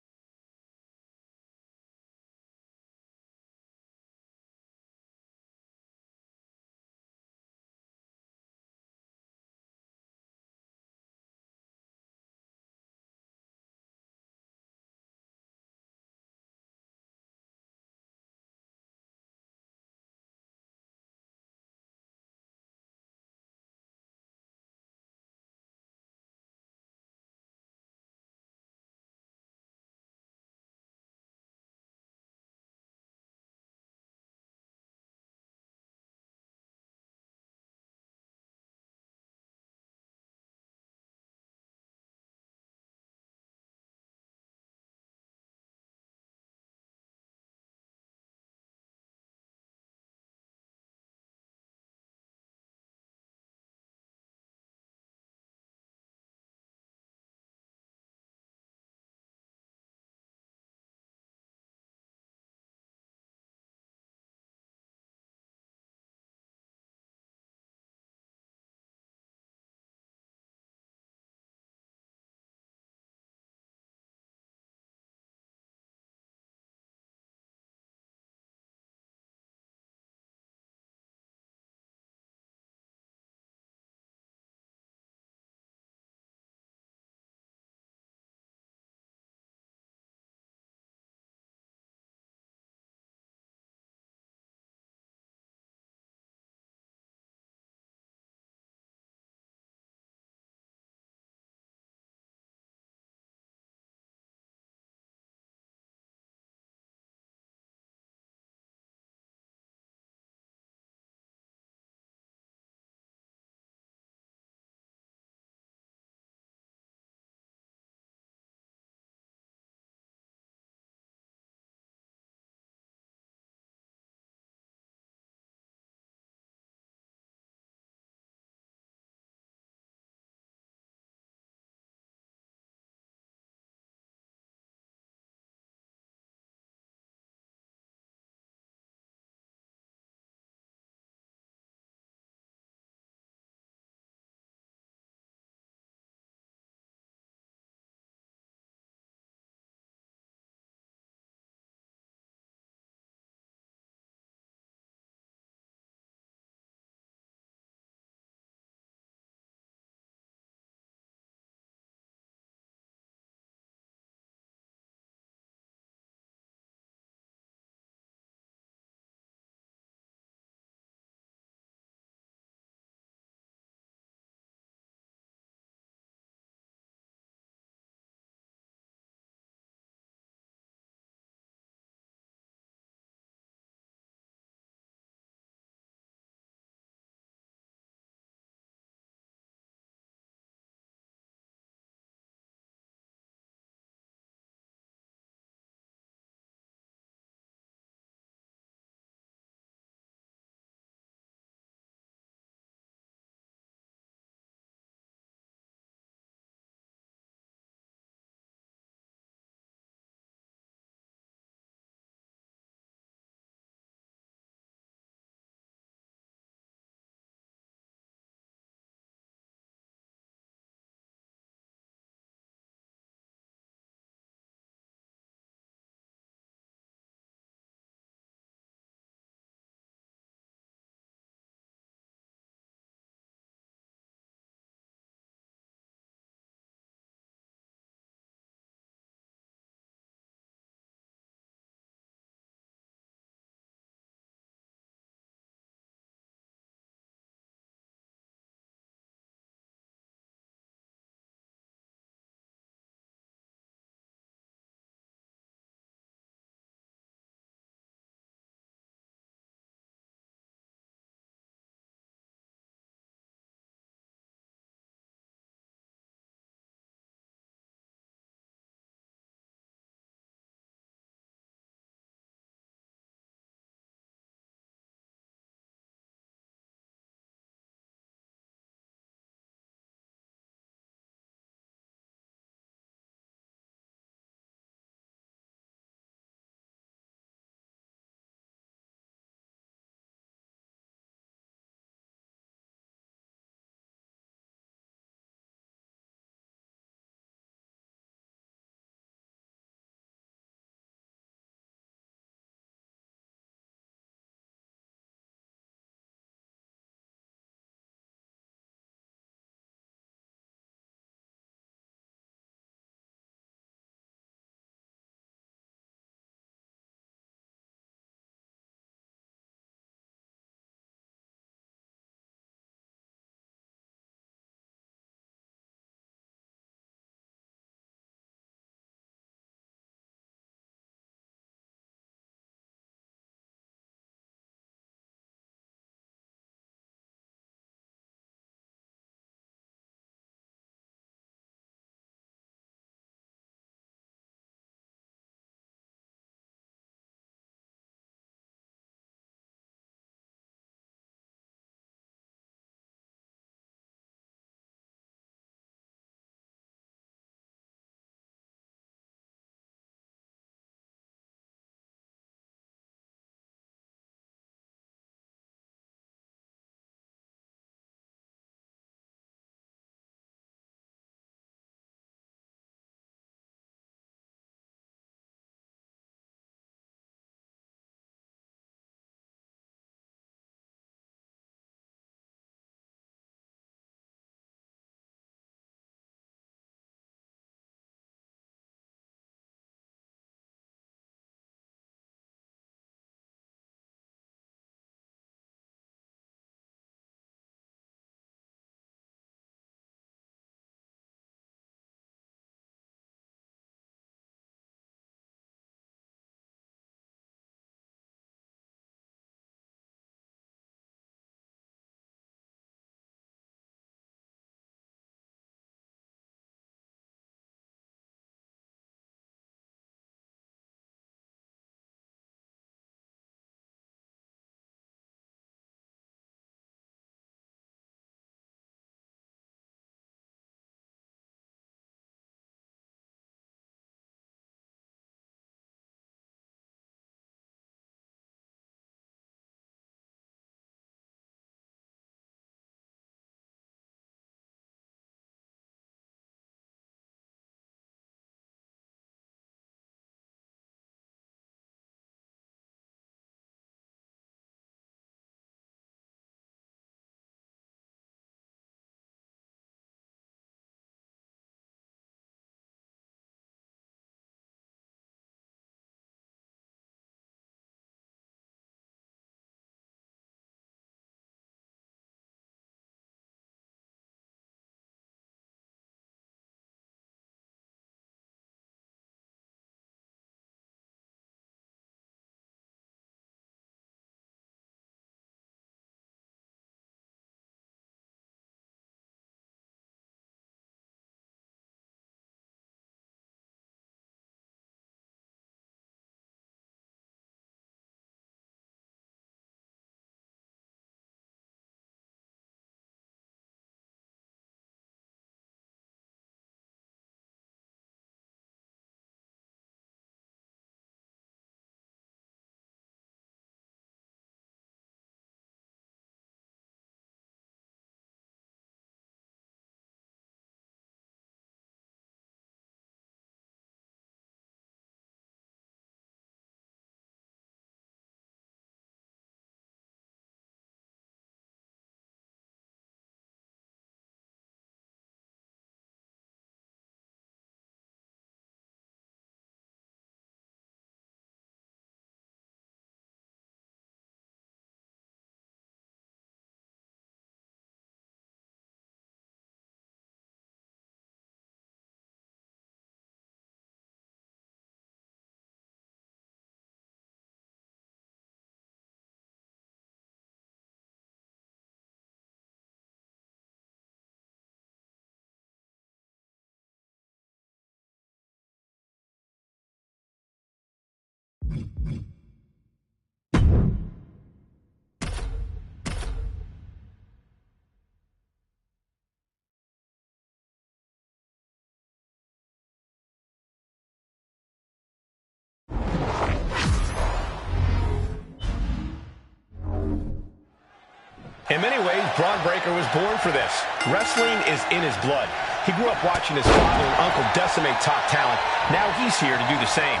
In many ways, Braun Breaker was born for this. Wrestling is in his blood. He grew up watching his father and uncle decimate top talent. Now he's here to do the same.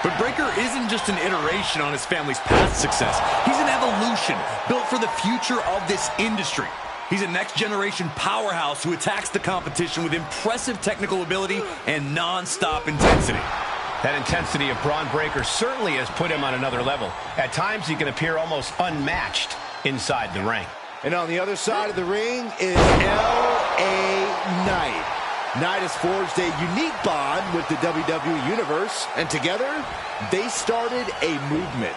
But Breaker isn't just an iteration on his family's past success. He's an evolution built for the future of this industry. He's a next-generation powerhouse who attacks the competition with impressive technical ability and non-stop intensity. That intensity of Braun Breaker certainly has put him on another level. At times, he can appear almost unmatched inside the ring. And on the other side of the ring is L.A. Knight. Knight has forged a unique bond with the WWE Universe, and together, they started a movement.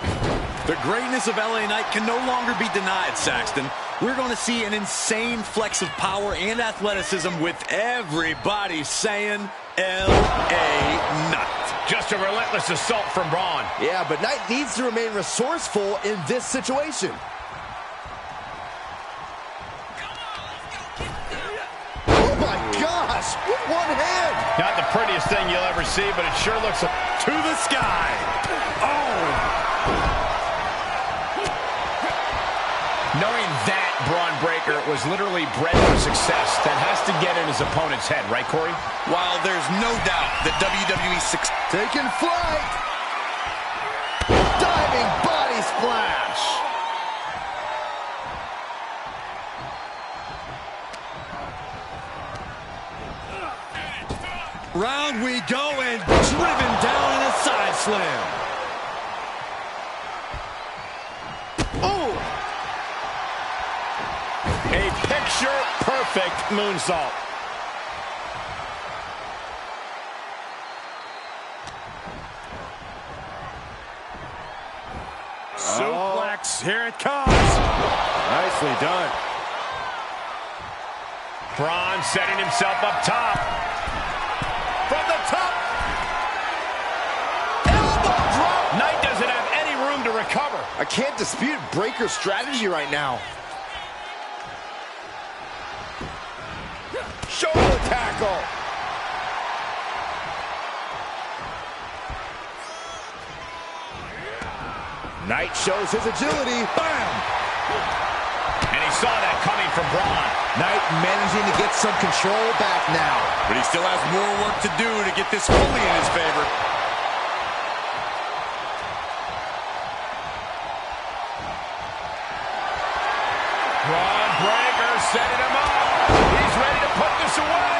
The greatness of LA Knight can no longer be denied, Saxton. We're going to see an insane flex of power and athleticism with everybody saying LA Knight. Just a relentless assault from Braun. Yeah, but Knight needs to remain resourceful in this situation. Oh my gosh, with one hand. Not the prettiest thing you'll ever see, but it sure looks To the sky. Oh! Knowing that Braun Breaker was literally bred for success, that has to get in his opponent's head, right, Corey? While there's no doubt that WWE success... Taking flight. Diving body splash. Round we go and driven down in a side slam. Oh! A picture-perfect moonsault. Suplex, here it comes. Nicely done. Braun setting himself up top. From the top. Elbow drop. Knight doesn't have any room to recover. I can't dispute Breaker's strategy right now. Shoulder tackle. Knight shows his agility. Bam! And he saw that coming from Braun. Knight managing to get some control back now. But he still has more work to do to get this fully in his favor. Braun Breaker setting him up. He's ready to put this away.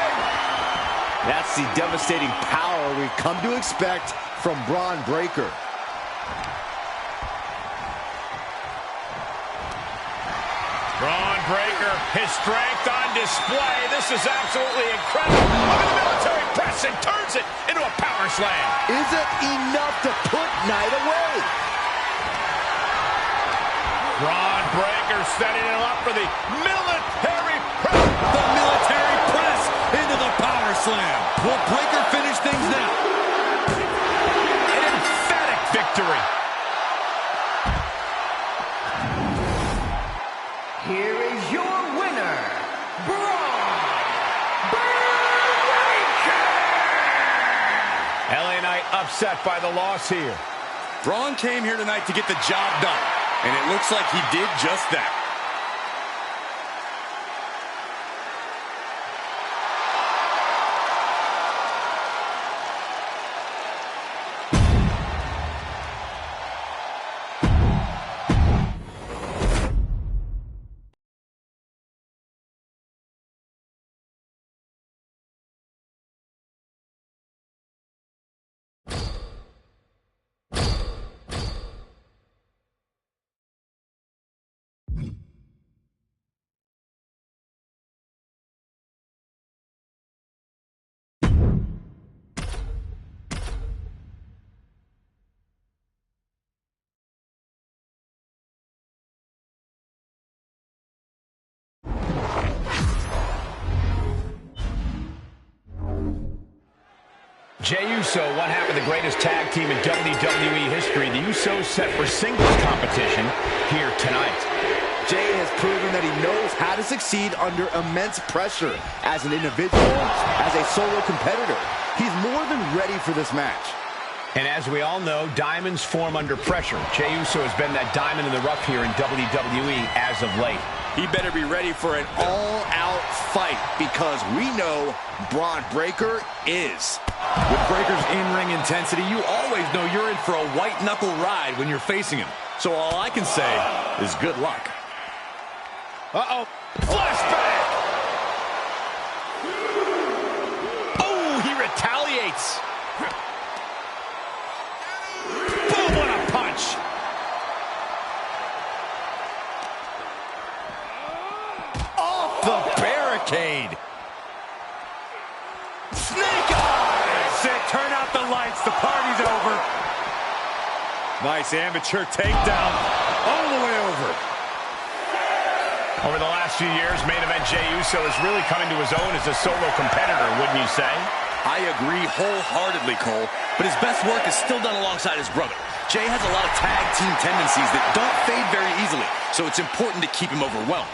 That's the devastating power we've come to expect from Braun Breaker. Braun Breaker, his strength on display. This is absolutely incredible. Look at the military press and turns it into a power slam. Is it enough to put Knight away? Braun Breaker setting him up for the military press. The military press into the power slam. Will Breaker finish things now? An emphatic victory. Here is your winner, Braun Breaker! LA Knight upset by the loss here. Braun came here tonight to get the job done, and it looks like he did just that. Jey Uso, one half of the greatest tag team in WWE history. The Usos set for singles competition here tonight. Jey has proven that he knows how to succeed under immense pressure as an individual, as a solo competitor. He's more than ready for this match. And as we all know, diamonds form under pressure. Jey Uso has been that diamond in the rough here in WWE as of late. He better be ready for an all-out fight because we know Braun Breaker is. With Breaker's in-ring intensity, you always know you're in for a white-knuckle ride when you're facing him. So all I can say is good luck. Uh-oh. Flashback! Oh, he retaliates. Boom, what a punch. Off the barricade. Snake eyes. That's it. Turn out the lights. The party's over. Nice amateur takedown. All the way over. Over the last few years, main event Jey Uso has really come into his own as a solo competitor, wouldn't you say? I agree wholeheartedly, Cole, but his best work is still done alongside his brother. Jey has a lot of tag team tendencies that don't fade very easily, so it's important to keep him overwhelmed.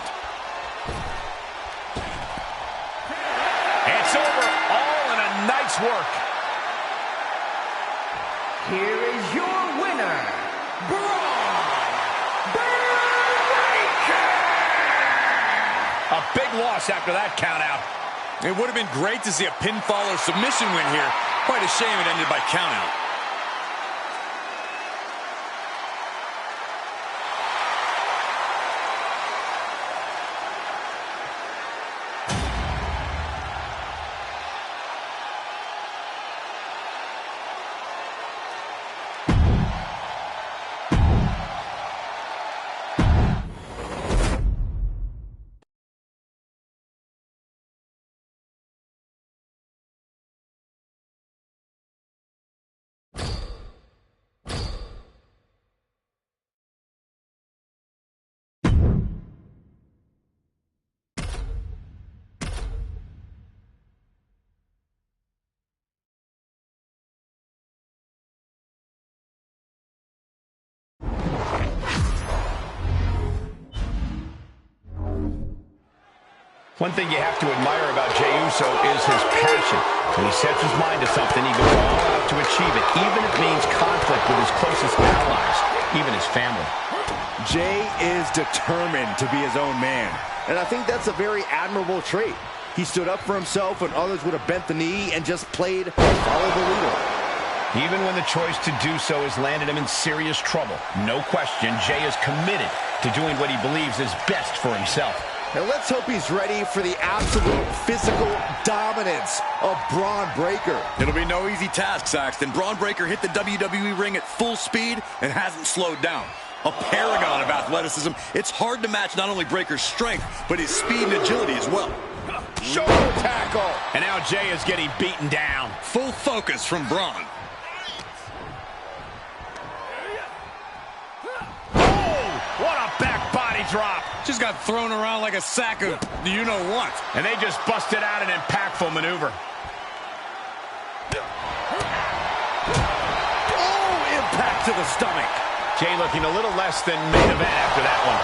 It's over, all in a night's work. Here is your winner, Braun Breaker! A big loss after that countout. It would have been great to see a pinfall or submission win here. Quite a shame it ended by countout. One thing you have to admire about Jey Uso is his passion. When he sets his mind to something, he goes all out to achieve it, even if it means conflict with his closest allies, even his family. Jey is determined to be his own man, and I think that's a very admirable trait. He stood up for himself when others would have bent the knee and just played follow the leader. Even when the choice to do so has landed him in serious trouble, no question, Jey is committed to doing what he believes is best for himself. And let's hope he's ready for the absolute physical dominance of Braun Breaker. It'll be no easy task, Saxton. Braun Breaker hit the WWE ring at full speed and hasn't slowed down. A paragon of athleticism. It's hard to match not only Breaker's strength, but his speed and agility as well. Shoulder tackle. And now Jey is getting beaten down. Full focus from Braun. Oh, what a back body drop. Just got thrown around like a sack of you-know-what. And they just busted out an impactful maneuver. Oh, impact to the stomach. Jey looking a little less than main event after that one.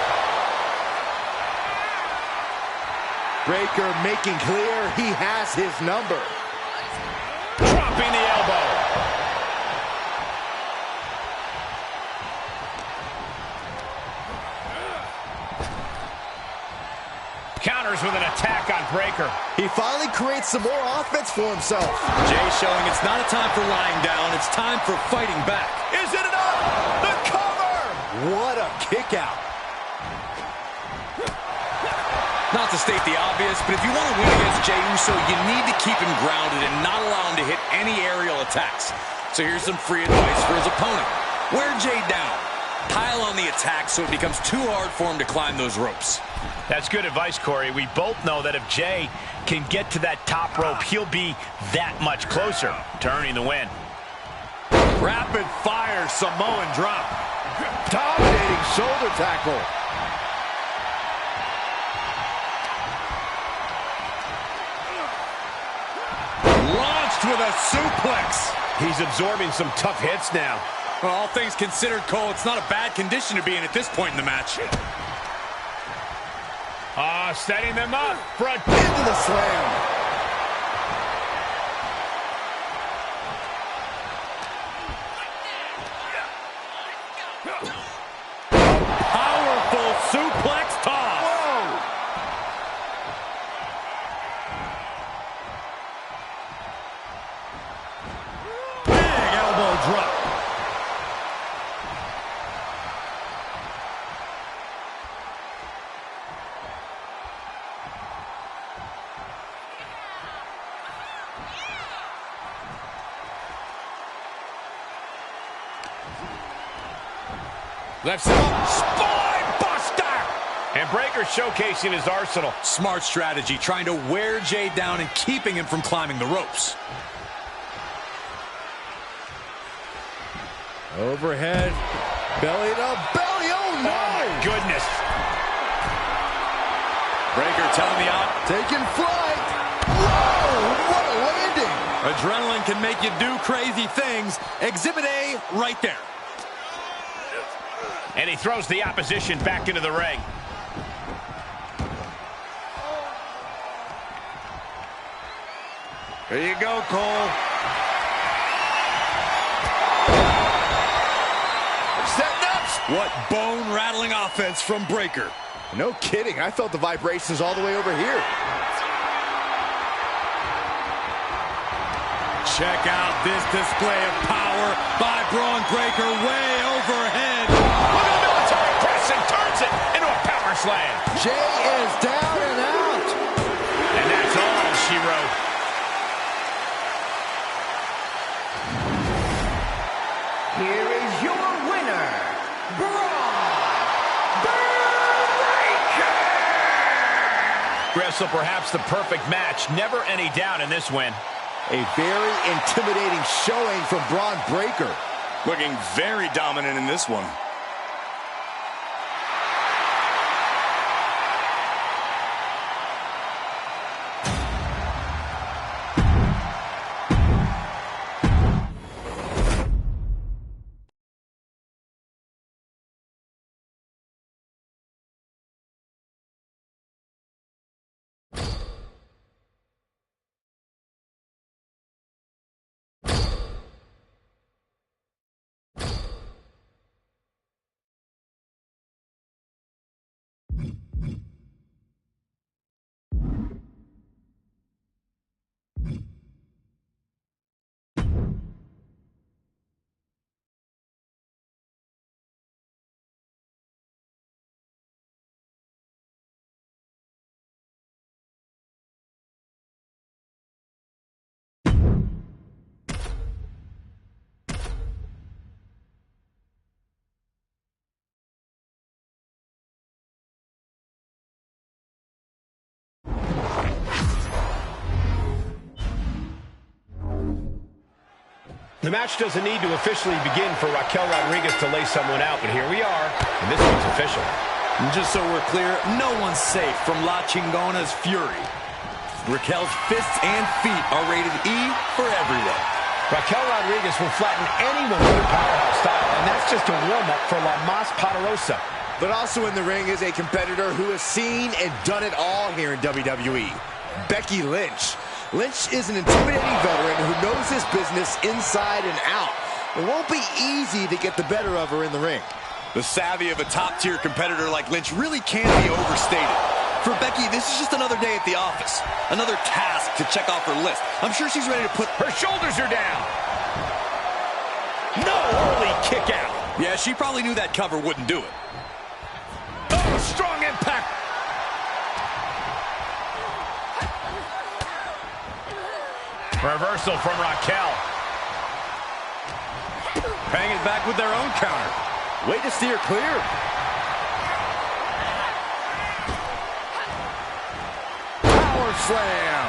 Breaker making clear he has his number. Dropping the elbow. Counters with an attack on Breaker. He finally creates some more offense for himself. Jey showing it's not a time for lying down, it's time for fighting back. Is it enough? The cover! What a kick out. Not to state the obvious, but if you want to win against Jey Uso, you need to keep him grounded and not allow him to hit any aerial attacks. So here's some free advice for his opponent. Wear Jey down. Pile on the attack so it becomes too hard for him to climb those ropes. That's good advice, Corey. We both know that if Jey can get to that top rope, he'll be that much closer to earning the win. Rapid fire Samoan drop. Dominating shoulder tackle. Launched with a suplex. He's absorbing some tough hits now. Well, all things considered, Cole, it's not a bad condition to be in at this point in the match. Setting them up for a... Into the slam. Powerful suplex toss. Whoa. Big elbow drop. Left side. Spine buster! And Breaker showcasing his arsenal. Smart strategy, trying to wear Jay down and keeping him from climbing the ropes. Overhead. Belly to belly. Oh, no. Oh, my goodness. Breaker telling the out. Taking flight. Whoa, what a landing. Adrenaline can make you do crazy things. Exhibit A right there. And he throws the opposition back into the ring. There you go, Cole. Setting up. What bone-rattling offense from Breaker. No kidding. I felt the vibrations all the way over here. Check out this display of power by Braun Breaker way overhead. Look at the military press and turns it into a power slam. Jay is down and out. And that's all she wrote. Here is your winner, Braun Breaker! Wrestle perhaps the perfect match. Never any doubt in this win. A very intimidating showing from Braun Breaker. Looking very dominant in this one. The match doesn't need to officially begin for Raquel Rodriguez to lay someone out, but here we are, and this one's official. And just so we're clear, no one's safe from La Chingona's fury. Raquel's fists and feet are rated E for everyone. Raquel Rodriguez will flatten anyone with her powerhouse style, and that's just a warm-up for La Mas Poderosa. But also in the ring is a competitor who has seen and done it all here in WWE, Becky Lynch. Lynch is an intimidating veteran who knows his business inside and out. It won't be easy to get the better of her in the ring. The savvy of a top-tier competitor like Lynch really can't be overstated. For Becky, this is just another day at the office. Another task to check off her list. I'm sure she's ready to put... Her shoulders are down. No early kick out. Yeah, she probably knew that cover wouldn't do it. Oh, strong impact. Reversal from Raquel. Paying it back with their own counter. Way to steer clear. Power slam.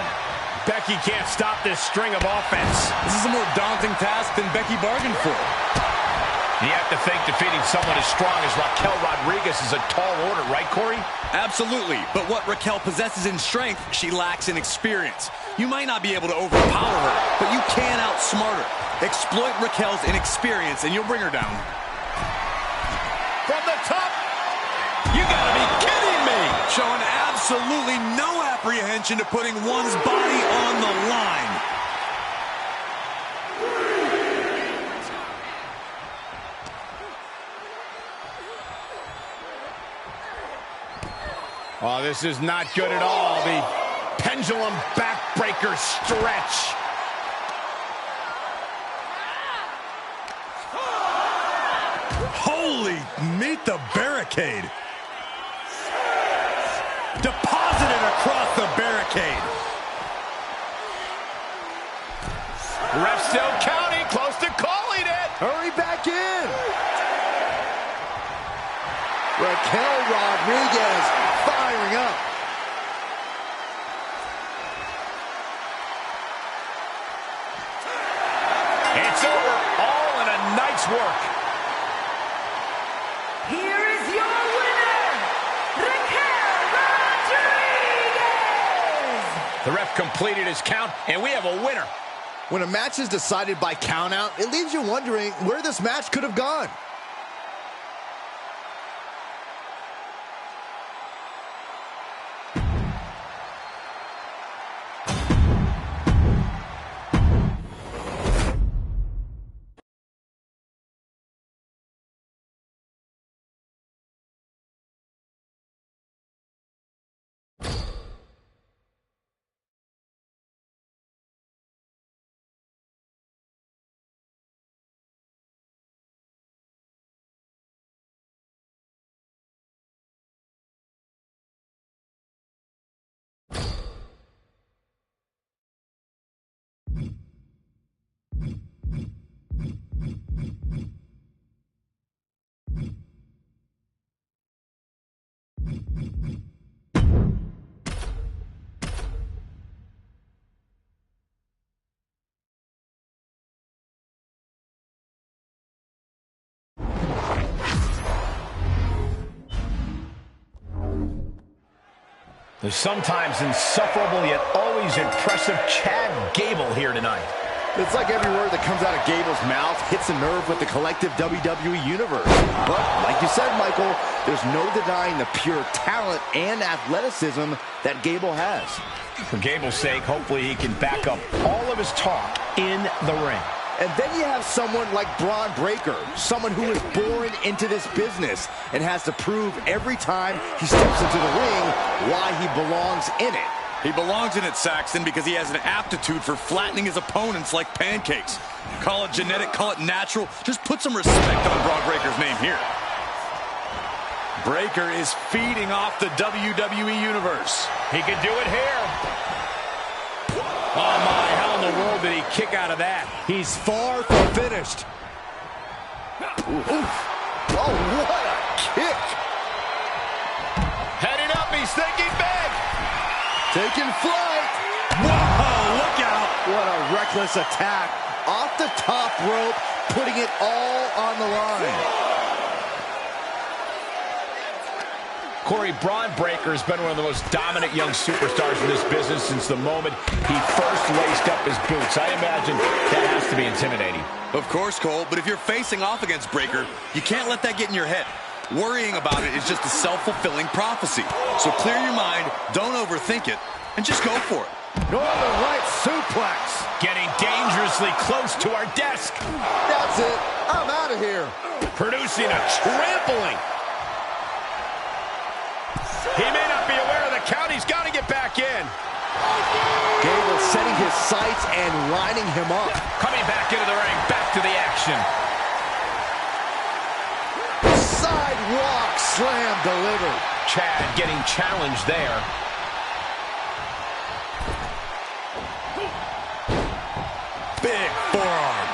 Becky can't stop this string of offense. This is a more daunting task than Becky bargained for. You have to think defeating someone as strong as Raquel Rodriguez is a tall order, right, Corey? Absolutely, but what Raquel possesses in strength, she lacks in experience. You might not be able to overpower her, but you can outsmart her. Exploit Raquel's inexperience, and you'll bring her down. From the top! You gotta be kidding me! Showing absolutely no apprehension to putting one's body on the line. Oh, this is not good at all. The pendulum backbreaker stretch. Holy, meet the barricade. Deposited across the barricade. Ref still counting, close to calling it. Hurry back in. Raquel Rodriguez firing up. It's over, all in a night's work. Here is your winner, Raquel Rodriguez! The ref completed his count, and we have a winner. When a match is decided by countout, it leaves you wondering where this match could have gone. The sometimes insufferable yet always impressive Chad Gable here tonight. It's like every word that comes out of Gable's mouth hits a nerve with the collective WWE universe. But like you said, Michael, there's no denying the pure talent and athleticism that Gable has. For Gable's sake, hopefully he can back up all of his talk in the ring. And then you have someone like Braun Breaker, someone who is born into this business and has to prove every time he steps into the ring why he belongs in it. He belongs in it, Saxton, because he has an aptitude for flattening his opponents like pancakes. Call it genetic, call it natural. Just put some respect on Braun Breaker's name here. Breaker is feeding off the WWE Universe. He could do it here. Oh my, how in the world did he kick out of that? He's far from finished. Oof. Oh, what a kick. Heading up, he's thinking big. Taking flight. Whoa, look out. What a reckless attack. Off the top rope, putting it all on the line. Corey, Braun Breaker has been one of the most dominant young superstars in this business since the moment he first laced up his boots. I imagine that has to be intimidating. Of course, Cole, but if you're facing off against Breaker, you can't let that get in your head. Worrying about it is just a self-fulfilling prophecy. So clear your mind, don't overthink it, and just go for it. Northern Light suplex. Getting dangerously close to our desk. That's it. I'm out of here. Producing a trampling. He may not be aware of the count. He's got to get back in. Gable setting his sights and lining him up. Coming back into the ring. Back to the action. Sidewalk slam delivered. Chad getting challenged there. Big forearm.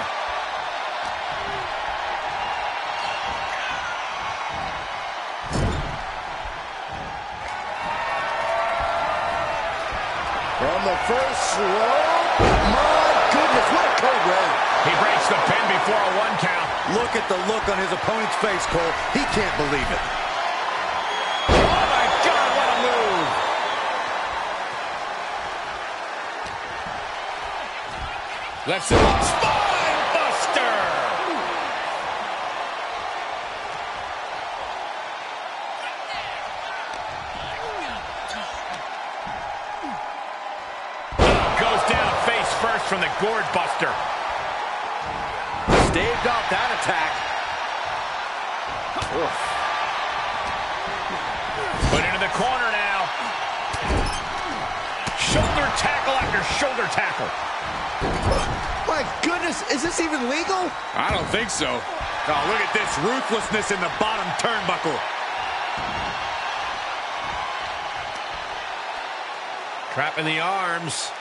From the first rope. My goodness, what a code red. He breaks the pin before a 1 count. Look at the look on his opponent's face, Cole. He can't believe it. Oh, my God, what a move. Left him up. Spine buster. Goes down face first from the gourd buster. Staved off that attack. Oof. Put into the corner now. Shoulder tackle after shoulder tackle. My goodness, is this even legal? I don't think so. Oh, look at this ruthlessness in the bottom turnbuckle. Trapping the arms.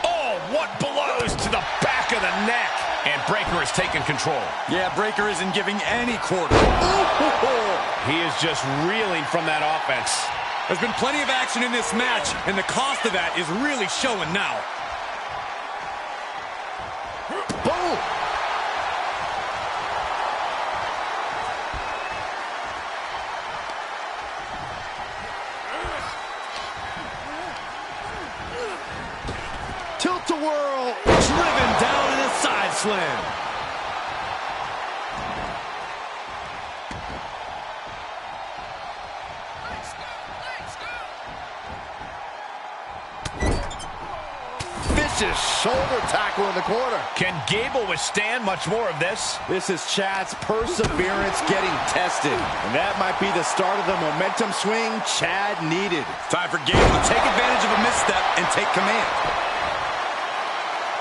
Oh, what blows to the back of the neck. And Breakker has taken control. Yeah, Breakker isn't giving any quarter. He is just reeling from that offense. There's been plenty of action in this match, and the cost of that is really showing now. Boom! Tilt-a-whirl, Driven down in a side slam. vicious shoulder tackle in the corner. Can Gable withstand much more of this? This is Chad's perseverance getting tested. And that might be the start of the momentum swing Chad needed. Time for Gable to take advantage of a misstep and take command.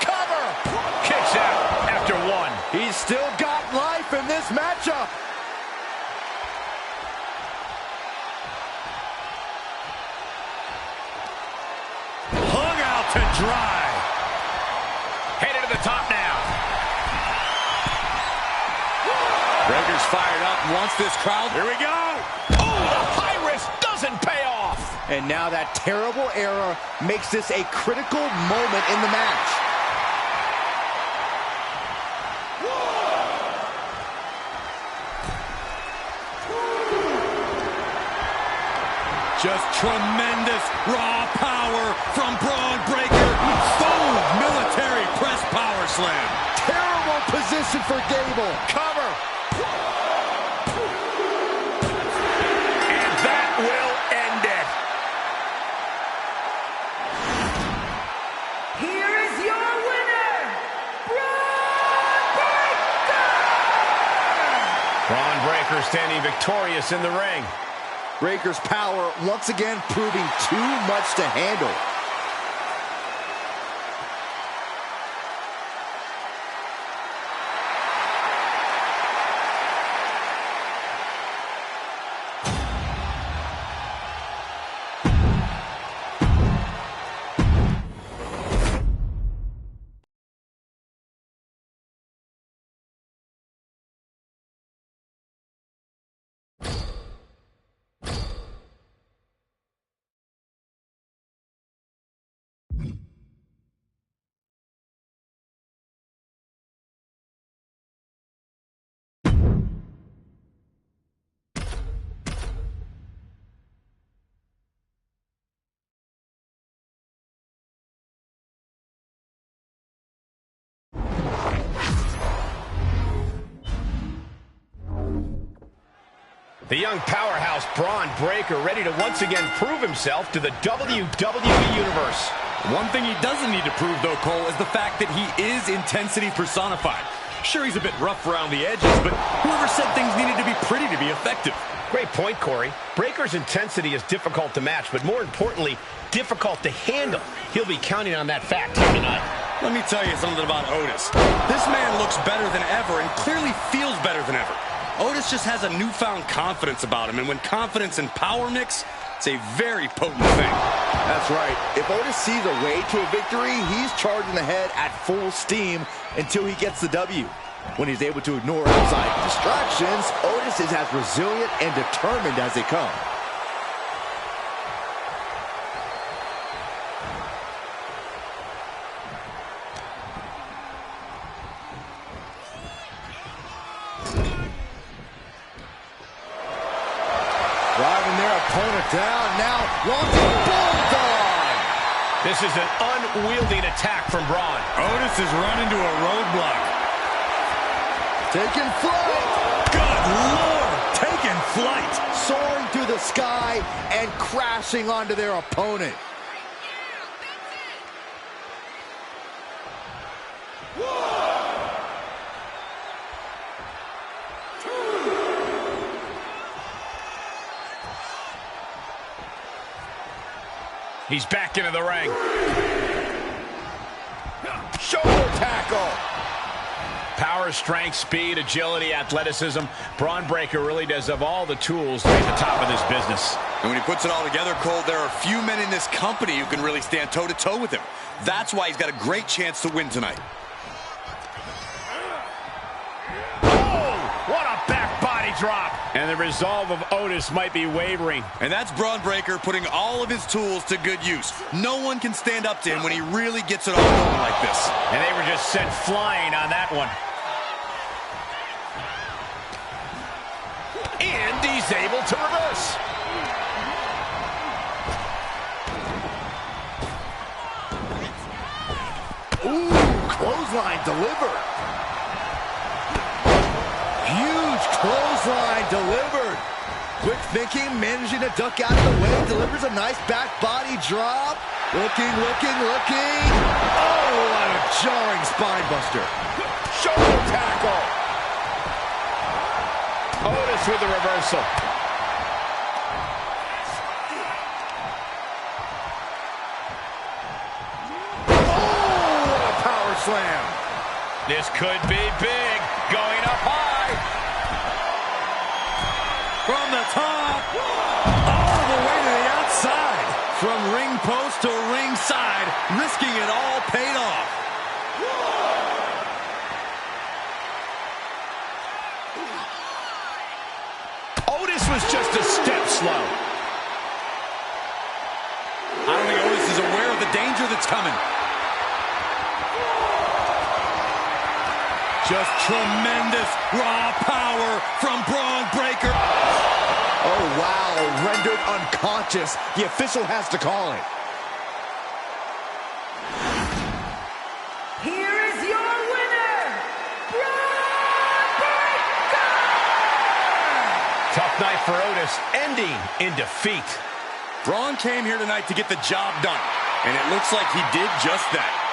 Cover! Kicks out after 1. He's still got life in this matchup. Hung out to dry. Headed to the top now. Breakker's fired up and wants this crowd. Here we go. Oh, the high risk doesn't pay off. And now that terrible error makes this a critical moment in the match. Just tremendous raw power from Braun Breakker. Boom! Military press power slam. Terrible position for Gable. Cover. And that will end it. Here is your winner, Braun Breakker! Braun Breakker standing victorious in the ring. Breakker's power once again proving too much to handle. The young powerhouse Braun Breakker ready to once again prove himself to the WWE Universe. One thing he doesn't need to prove, though, Cole, is the fact that he is intensity personified. Sure, he's a bit rough around the edges, but whoever said things needed to be pretty to be effective? Great point, Corey. Breakker's intensity is difficult to match, but more importantly, difficult to handle. He'll be counting on that fact here tonight. Let me tell you something about Otis. This man looks better than ever and clearly feels better than ever. Otis just has a newfound confidence about him, and when confidence and power mix, it's a very potent thing. That's right. If Otis sees a way to a victory, he's charging ahead at full steam until he gets the W. When he's able to ignore outside distractions, Otis is as resilient and determined as they come. opponent down. Now launching bulldog. This is an unwieldy attack from Braun. Otis has run into a roadblock. Taking flight. Good Lord, taking flight. Soaring through the sky and crashing onto their opponent. He's back into the ring. Shoulder tackle. Power, strength, speed, agility, athleticism. Braun Breaker really does have all the tools to be at the top of this business. And when he puts it all together, Cole, there are few men in this company who can really stand toe-to-toe with him. That's why he's got a great chance to win tonight. What a back body drop. And the resolve of Otis might be wavering. And that's Braun Breaker putting all of his tools to good use. No one can stand up to him when he really gets it all going like this. And they were just sent flying on that one. And he's able to reverse. Ooh, clothesline delivered. Huge clothesline delivered. Quick thinking, managing to duck out of the way, delivers a nice back body drop. Looking. Oh, what a jarring spine buster. Shoulder tackle. Otis with the reversal. Oh, what a power slam. This could be big. Going up high. From the top, all the way to the outside. From ring post to ringside, risking it all paid off. Otis was just a step slow. I don't think Otis is aware of the danger that's coming. Just tremendous raw power from Braun Breaker. Oh, wow, rendered unconscious. The official has to call it. Here is your winner, Braun Breaker! Tough night for Otis, ending in defeat. Braun came here tonight to get the job done, and it looks like he did just that.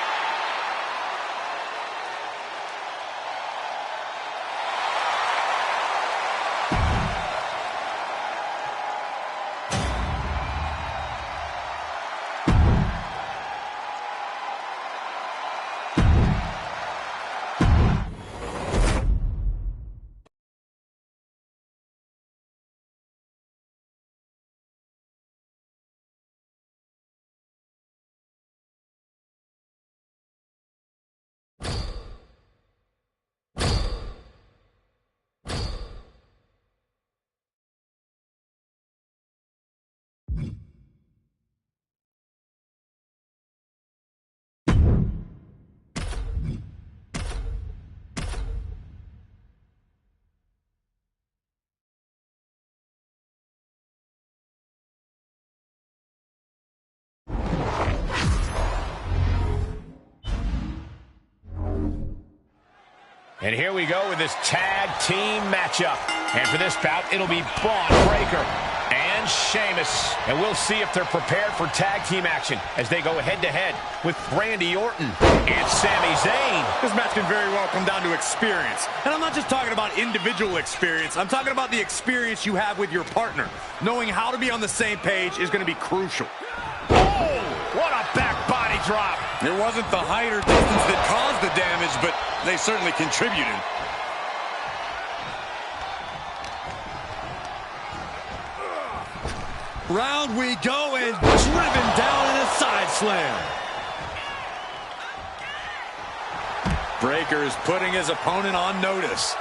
And here we go with this tag team matchup. And for this bout, it'll be Braun Breaker and Sheamus. And we'll see if they're prepared for tag team action as they go head-to-head with Randy Orton and Sami Zayn. This match can very well come down to experience. And I'm not just talking about individual experience. I'm talking about the experience you have with your partner. Knowing how to be on the same page is going to be crucial. Oh, what a back body drop. It wasn't the height or distance that caused the damage, but they certainly contributed. Round we go, and driven down in a side slam. Breaker is putting his opponent on notice.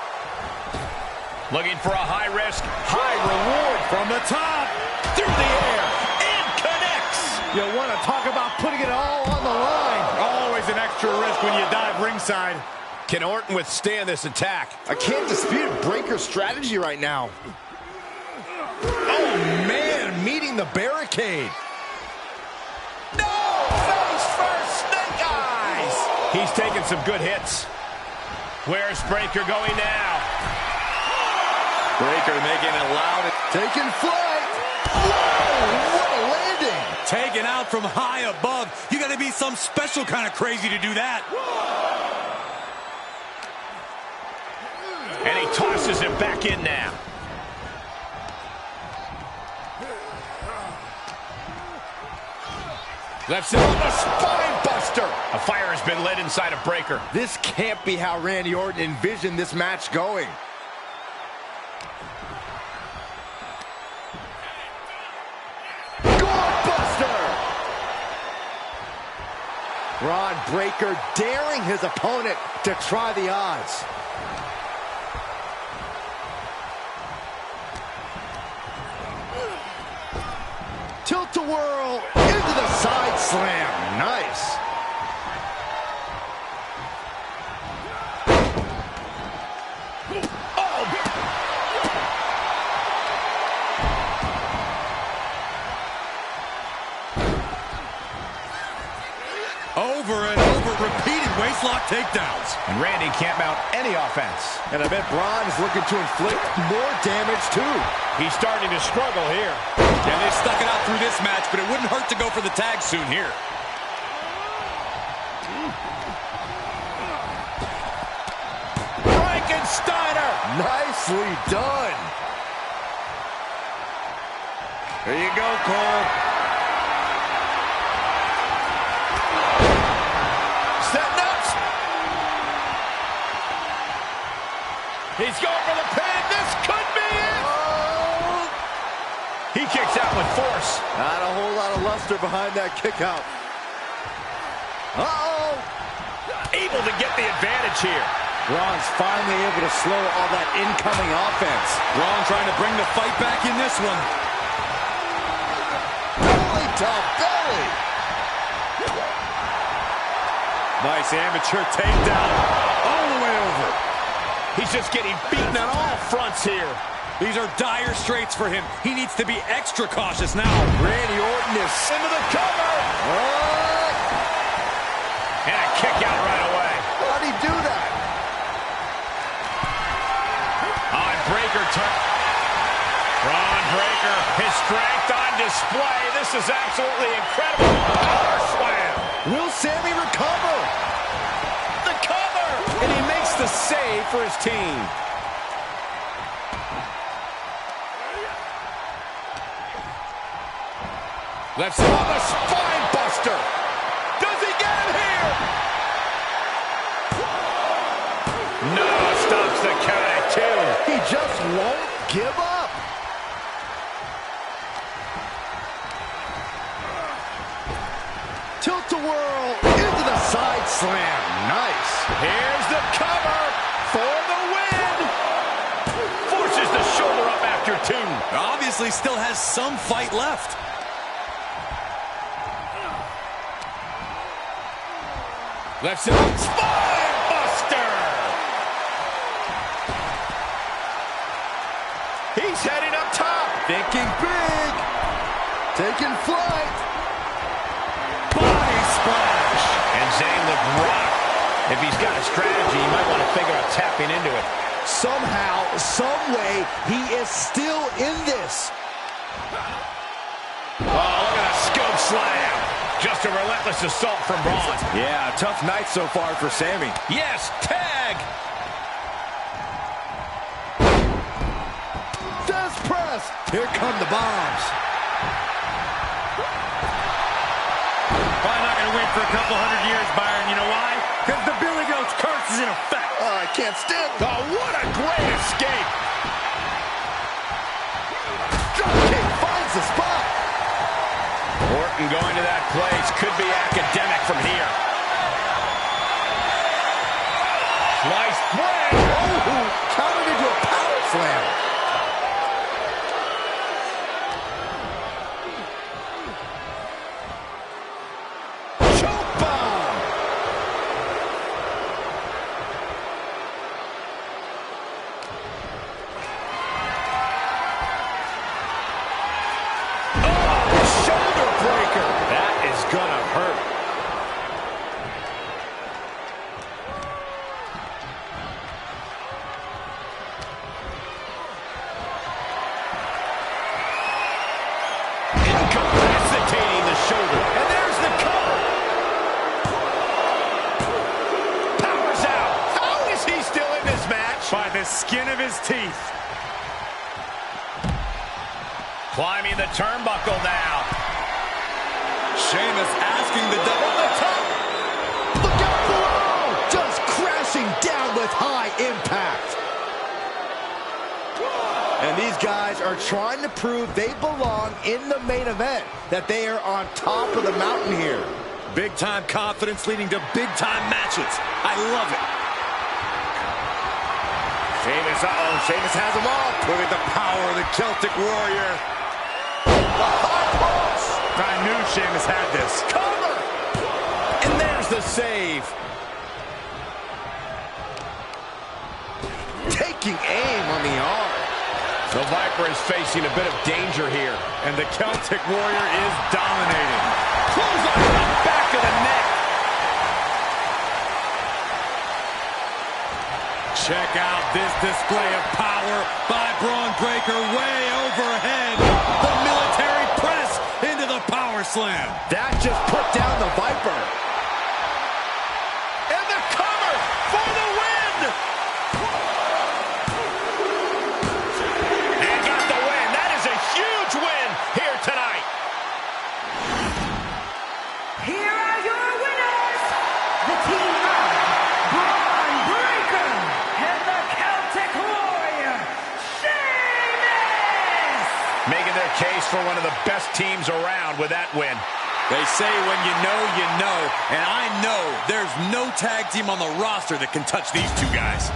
Looking for a high risk, high reward. From the top, Through the air, and connects. You want to talk about putting it all on the line. always an extra risk when you dive ringside. Can Orton withstand this attack? I can't dispute Breaker's strategy right now. Oh, man, meeting the barricade. No! Face first, snake eyes! He's taking some good hits. Where's Breakker going now? Breakker making it loud. Taking flight. Whoa, what a landing. Taken out from high above. You got to be some special kind of crazy to do that. And he tosses him back in now. Left side, a spine buster. A fire has been lit inside of Breakker. This can't be how Randy Orton envisioned this match going. Braun Breakker daring his opponent to try the odds. Tilt-a-whirl into the side slam. Nice. Over and over, repeated waistlock takedowns. And Randy can't mount any offense. And I bet Braun is looking to inflict more damage too. He's starting to struggle here. And they stuck it out through this match, but it wouldn't hurt to go for the tag soon here. Frankensteiner! Nicely done. There you go, Cole. He's going for the pin. This could be it. Oh. He kicks out with force. Not a whole lot of luster behind that kick out. Uh-oh. Able to get the advantage here. Braun's finally able to slow all that incoming offense. Braun trying to bring the fight back in this one. Belly to belly. Nice amateur takedown. All the way over. He's just getting beaten on all fronts here. These are dire straits for him. He needs to be extra cautious now. Randy Orton is into the cover. And a kick out right away. How'd he do that? On Breakker. Braun Breakker. His strength on display. This is absolutely incredible. Power slam. Will Sammy recover? The cover. And he makes the save for his team. Left side, the spine buster. Does he get him here? No, stops the count at 2. He just won't give up. Tilt-a-whirl into the side slam. Nice. Here's the cover for the win. Forces the shoulder up after 2. Obviously still has some fight left. Left side, spine buster. He's heading up top. Thinking big. Taking flight. Body splash. And Zayn looked rocked. If he's got a strategy, he might want to figure out tapping into it. Somehow, some way, he is still in this. Oh, look at a scope slam. Just a relentless assault from Braun. Yeah, tough night so far for Sammy. Yes, tag. Death press. Here come the bombs. Probably not going to win for a couple 100 years, Byron. You know why? Because the Billy Goat's curse is in effect. I can't stand it. Oh, what a great escape. Drop kick finds the spot. Orton going to that place could be academic from here. Slice bread. Oh, countered into a power slam. Choke bomb. skin of his teeth. Climbing the turnbuckle now. Sheamus asking the double the top. Look out below! Just crashing down with high impact. And these guys are trying to prove they belong in the main event, that they are on top of the mountain here. Big-time confidence leading to big-time matches. I love it. Sheamus, Sheamus has them all. Look at the power of the Celtic Warrior. The high cross. I knew Sheamus had this. Cover. And there's the save. Taking aim on the arm. The Viper is facing a bit of danger here. And the Celtic Warrior is dominating. Clothesline to the back of the neck. Check out this display of power by Braun Breaker way overhead. The military press into the power slam. That just put down the Viper. And the cover for the win. And got the win. That is a huge win here tonight. Here are your winners, the team of Braun Breaker and the Celtic Warrior, Sheamus! Making their case for one of the best teams around with that win. They say when you know, and I know there's no tag team on the roster that can touch these two guys.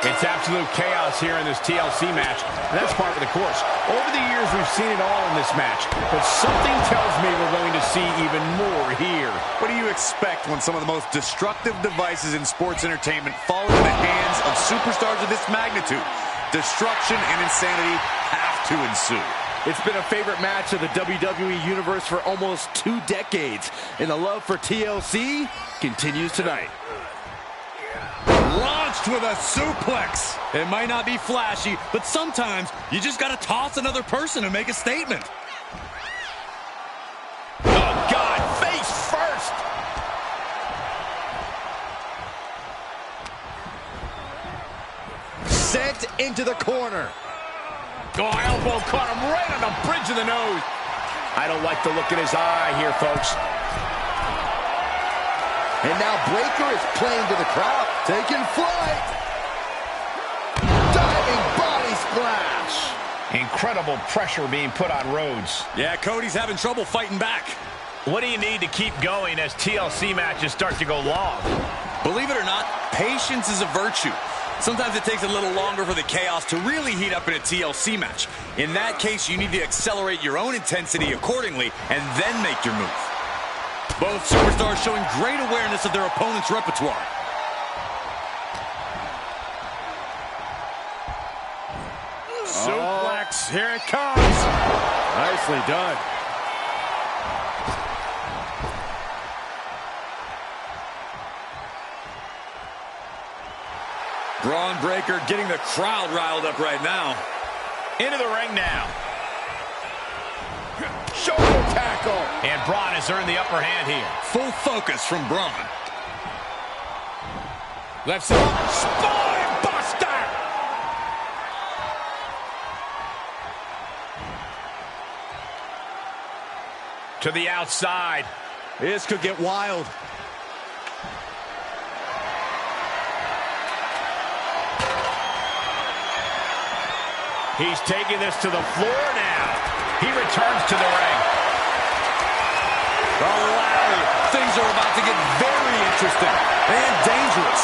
It's absolute chaos here in this TLC match, and that's part of the course. Over the years, we've seen it all in this match, but something tells me we're going to see even more here. What do you expect when some of the most destructive devices in sports entertainment fall into the hands of superstars of this magnitude? Destruction and insanity have to ensue. It's been a favorite match of the WWE Universe for almost 2 decades, and the love for TLC continues tonight. Launched with a suplex. It might not be flashy, but sometimes you just got to toss another person and make a statement. Oh, God, face first. Sent into the corner. Oh, elbow caught him right on the bridge of the nose. I don't like the look in his eye here, folks. And now Breaker is playing to the crowd, taking flight. Diving body splash. Incredible pressure being put on Rhodes. Yeah, Cody's having trouble fighting back. What do you need to keep going as TLC matches start to go long? Believe it or not, patience is a virtue. Sometimes it takes a little longer for the chaos to really heat up in a TLC match. In that case, you need to accelerate your own intensity accordingly and then make your move. Both superstars showing great awareness of their opponent's repertoire. Suplex, here it comes. Nicely done. Braun Breaker getting the crowd riled up right now. Into the ring now. Shoulder tackle. And Braun has earned the upper hand here. Full focus from Braun. Left side. Spine buster. To the outside. This could get wild. He's taking this to the floor now. He returns to the ring. The ladder. Things are about to get very interesting and dangerous.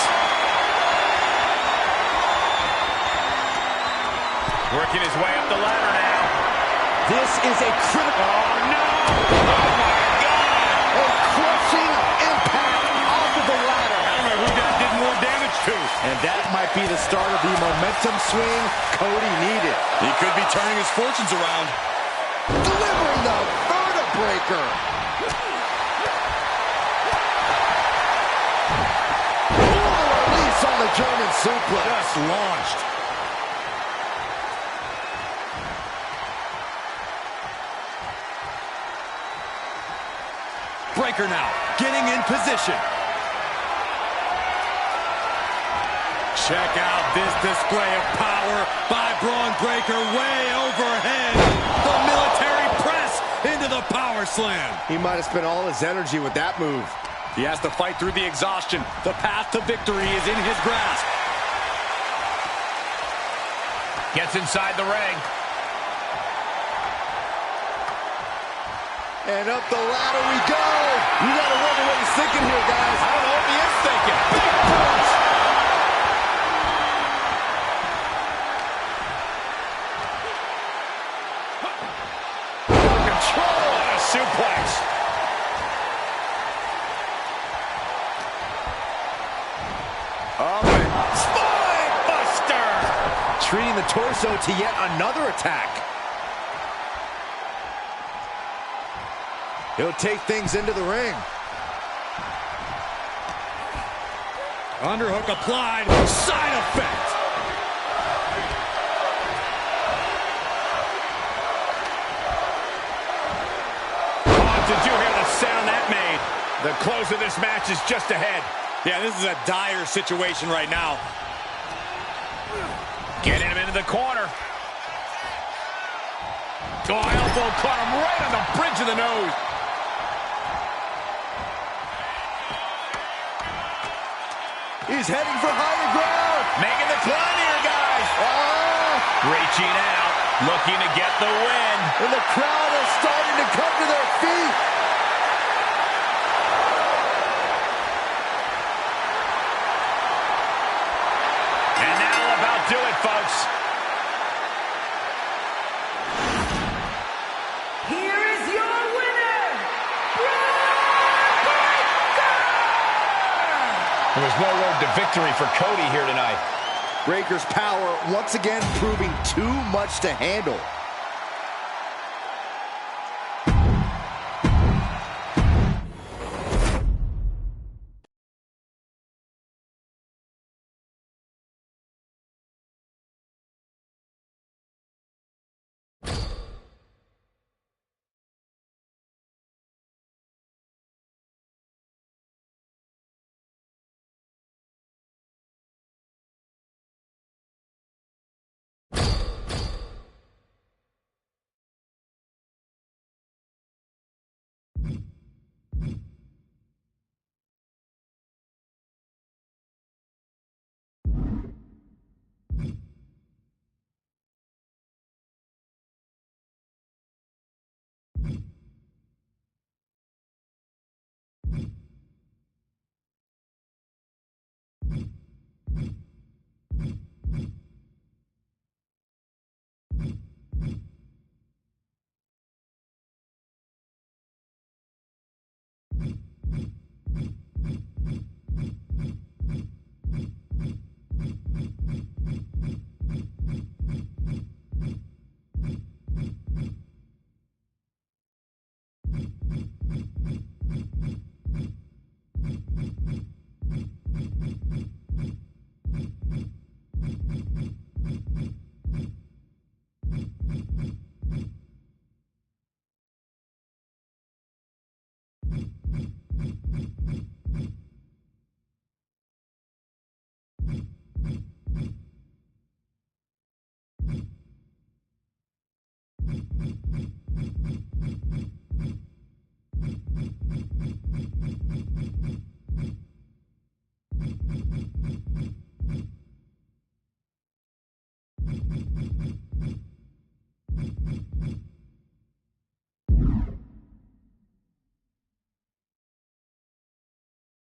Working his way up the ladder now. This is a critical. Oh, no! Oh, my God! A crushing impact off of the ladder. I don't know who that did more damage to. And that might be the start of the momentum swing Cody needed. He could be turning his fortunes around. Delivering the vertebreaker. Release on the German suplex. Just launched. Breaker now, getting in position. Check out this display of power by Braun Breaker way overhead. The military press into the power slam. He might have spent all his energy with that move. He has to fight through the exhaustion. The path to victory is in his grasp. Gets inside the ring. And up the ladder we go. You gotta wonder what he's thinking here, guys. I don't know what he is thinking. Big punch. Control on a suplex. Spine buster. Treating the torso to yet another attack. He'll take things into the ring. Underhook applied. Side effect. Oh, did you hear the sound that made? The close of this match is just ahead. Yeah, this is a dire situation right now. Getting him into the corner. Oh, elbow caught him right on the bridge of the nose. He's heading for higher ground. Making the climb here, guys. Oh! Reaching out, looking to get the win. And the crowd is starting to come to their feet. And that'll about do it, folks. Here is your winner, Braun Breaker! There was no road to victory for Cody here tonight. Breaker's power once again proving too much to handle.